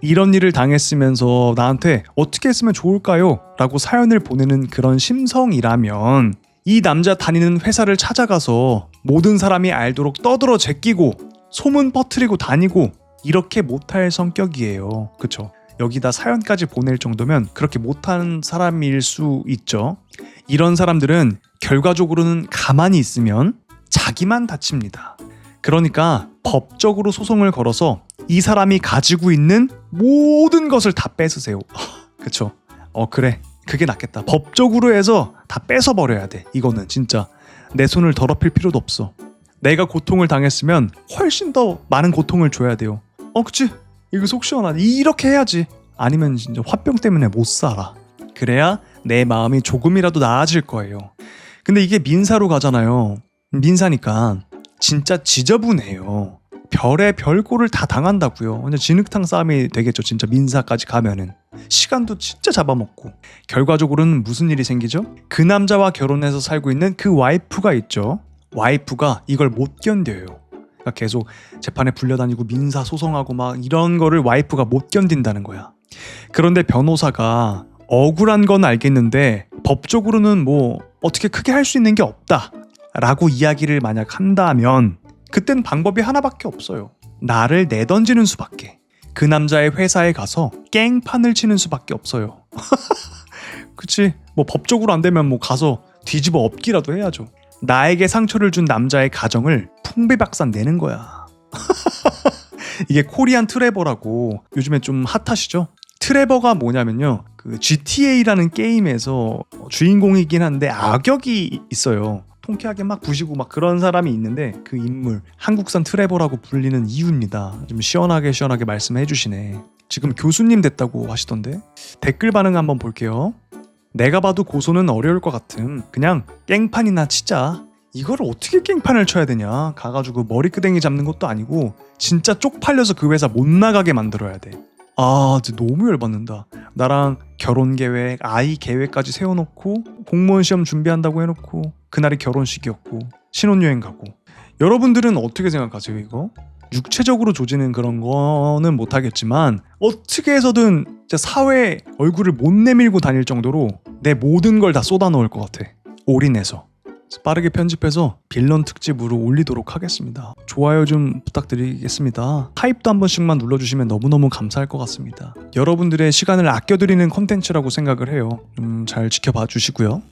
이런 일을 당했으면서 나한테 어떻게 했으면 좋을까요? 라고 사연을 보내는 그런 심성이라면 이 남자 다니는 회사를 찾아가서 모든 사람이 알도록 떠들어 제끼고 소문 퍼뜨리고 다니고 이렇게 못할 성격이에요. 그쵸? 여기다 사연까지 보낼 정도면 그렇게 못한 사람일 수 있죠. 이런 사람들은 결과적으로는 가만히 있으면 자기만 다칩니다. 그러니까 법적으로 소송을 걸어서 이 사람이 가지고 있는 모든 것을 다 뺏으세요. 그쵸? 그래. 그게 낫겠다. 법적으로 해서 다 뺏어버려야 돼. 이거는 진짜 내 손을 더럽힐 필요도 없어. 내가 고통을 당했으면 훨씬 더 많은 고통을 줘야 돼요. 그치? 이거 속 시원하네. 이렇게 해야지. 아니면 진짜 화병 때문에 못 살아. 그래야 내 마음이 조금이라도 나아질 거예요. 근데 이게 민사로 가잖아요. 민사니까 진짜 지저분해요. 별의 별꼴을 다 당한다고요. 그냥 진흙탕 싸움이 되겠죠. 진짜 민사까지 가면은 시간도 진짜 잡아먹고. 결과적으로는 무슨 일이 생기죠? 그 남자와 결혼해서 살고 있는 그 와이프가 있죠. 와이프가 이걸 못 견뎌요. 그러니까 계속 재판에 불려다니고 민사 소송하고 막 이런 거를 와이프가 못 견딘다는 거야. 그런데 변호사가 억울한 건 알겠는데 법적으로는 뭐 어떻게 크게 할 수 있는 게 없다 라고 이야기를 만약 한다면 그땐 방법이 하나밖에 없어요. 나를 내던지는 수밖에. 그 남자의 회사에 가서 깽판을 치는 수밖에 없어요. 그치? 뭐 법적으로 안 되면 뭐 가서 뒤집어 엎기라도 해야죠. 나에게 상처를 준 남자의 가정을 풍비박산 내는 거야. 이게 코리안 트레버라고 요즘에 좀 핫하시죠? 트레버가 뭐냐면요, 그 GTA라는 게임에서 주인공이긴 한데 악역이 있어요. 통쾌하게 막 부시고 막 그런 사람이 있는데 그 인물 한국산 트레버라고 불리는 이유입니다. 좀 시원하게 말씀해 주시네. 지금 교수님 됐다고 하시던데. 댓글 반응 한번 볼게요. 내가 봐도 고소는 어려울 것 같음. 그냥 깽판이나 치자. 이걸 어떻게 깽판을 쳐야 되냐. 가가지고 머리끄댕이 잡는 것도 아니고 진짜 쪽팔려서 그 회사 못 나가게 만들어야 돼. 진짜 너무 열받는다. 나랑 결혼 계획, 아이 계획까지 세워놓고 공무원 시험 준비한다고 해놓고 그날이 결혼식이었고 신혼여행 가고. 여러분들은 어떻게 생각하세요 이거? 육체적으로 조지는 그런 거는 못하겠지만 어떻게 해서든 진짜 사회에 얼굴을 못 내밀고 다닐 정도로 내 모든 걸 다 쏟아놓을 것 같아. 올인해서. 빠르게 편집해서 빌런 특집으로 올리도록 하겠습니다. 좋아요 좀 부탁드리겠습니다. 하이프도 한 번씩만 눌러주시면 너무너무 감사할 것 같습니다. 여러분들의 시간을 아껴드리는 콘텐츠라고 생각을 해요. 좀 잘 지켜봐 주시고요.